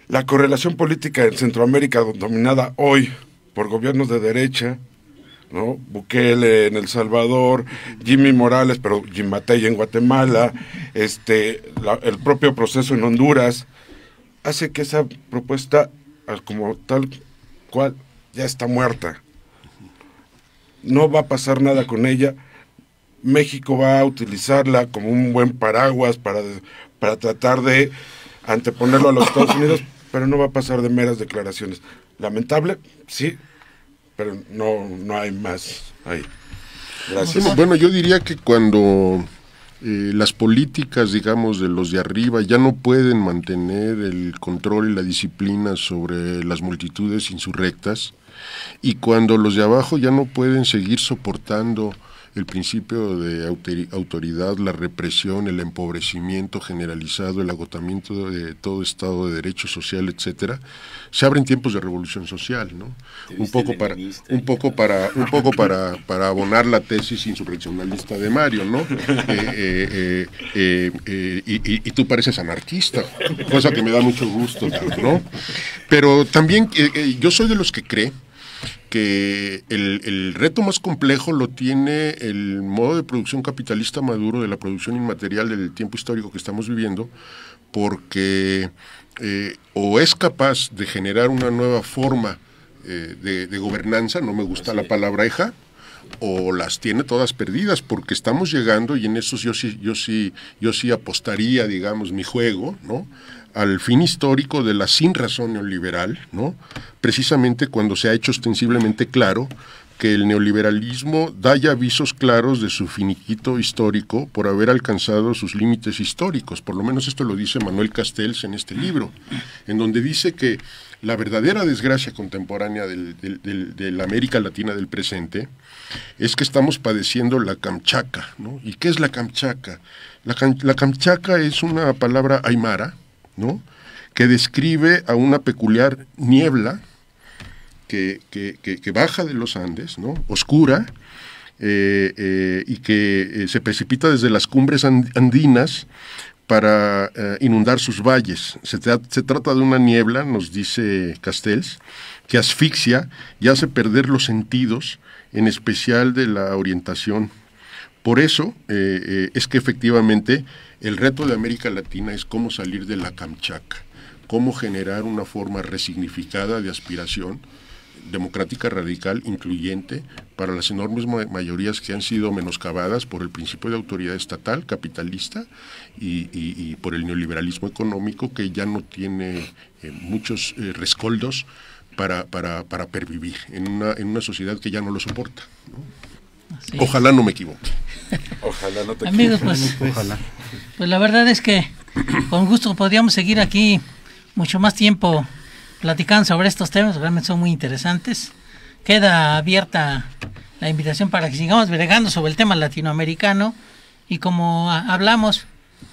La correlación política en Centroamérica, dominada hoy por gobiernos de derecha, ¿no? Bukele en El Salvador, Jimmy Morales, pero Jim Matei en Guatemala, el propio proceso en Honduras, hace que esa propuesta, como tal cual, ya está muerta. No va a pasar nada con ella. México va a utilizarla como un buen paraguas para tratar de anteponerlo a los Estados Unidos, pero no va a pasar de meras declaraciones. Lamentable, sí, pero no hay más ahí. Gracias. Bueno, yo diría que cuando las políticas, digamos, de los de arriba ya no pueden mantener el control y la disciplina sobre las multitudes insurrectas, y cuando los de abajo ya no pueden seguir soportando el principio de autoridad, la represión, el empobrecimiento generalizado, el agotamiento de todo Estado de Derecho social, etcétera, se abren tiempos de revolución social, ¿no? Un poco para abonar la tesis insurreccionalista de Mario, ¿no? Y tú pareces anarquista, cosa que me da mucho gusto, ¿no? Pero también yo soy de los que cree que el reto más complejo lo tiene el modo de producción capitalista maduro de la producción inmaterial del tiempo histórico que estamos viviendo, porque o es capaz de generar una nueva forma de gobernanza, no me gusta la palabreja, o las tiene todas perdidas, porque estamos llegando, y en eso yo sí apostaría, digamos, mi juego, ¿no?, al fin histórico de la sinrazón neoliberal, ¿no?, precisamente cuando se ha hecho ostensiblemente claro que el neoliberalismo da ya avisos claros de su finiquito histórico por haber alcanzado sus límites históricos. Por lo menos esto lo dice Manuel Castells en este libro, en donde dice que la verdadera desgracia contemporánea de la América Latina del presente es que estamos padeciendo la Kamchatka, ¿no? ¿Y qué es la Kamchatka? La Kamchatka es una palabra aymara, ¿no?, que describe a una peculiar niebla que baja de los Andes, ¿no?, oscura, y que se precipita desde las cumbres andinas para inundar sus valles. Se trata de una niebla, nos dice Castells, que asfixia y hace perder los sentidos, en especial de la orientación. Por eso es que efectivamente el reto de América Latina es cómo salir de la Kamchatka, cómo generar una forma resignificada de aspiración democrática, radical, incluyente, para las enormes mayorías que han sido menoscabadas por el principio de autoridad estatal, capitalista, y por el neoliberalismo económico, que ya no tiene muchos rescoldos para pervivir en una sociedad que ya no lo soporta, ¿no? Ojalá no me equivoque. Ojalá no te Amigos, equivoques. pues la verdad es que con gusto podríamos seguir aquí mucho más tiempo platicando sobre estos temas, realmente son muy interesantes. Queda abierta la invitación para que sigamos bregando sobre el tema latinoamericano, y como hablamos,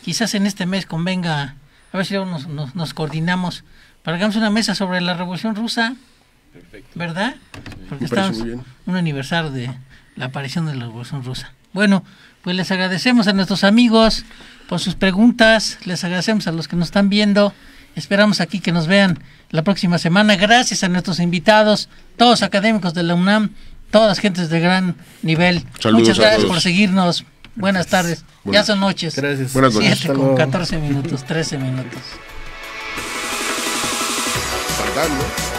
quizás en este mes convenga, a ver si luego nos coordinamos para que hagamos una mesa sobre la Revolución Rusa. Perfecto. ¿Verdad? Porque estamos en un aniversario de la aparición de la Revolución Rusa. Bueno, pues les agradecemos a nuestros amigos por sus preguntas, les agradecemos a los que nos están viendo, esperamos aquí que nos vean la próxima semana. Gracias a nuestros invitados, todos académicos de la UNAM, todas gentes de gran nivel. Saludos. Muchas gracias por seguirnos. Buenas tardes. Ya son noches. Gracias. Buenas noches. 7 con 14 minutos, 13 minutos. Saldando.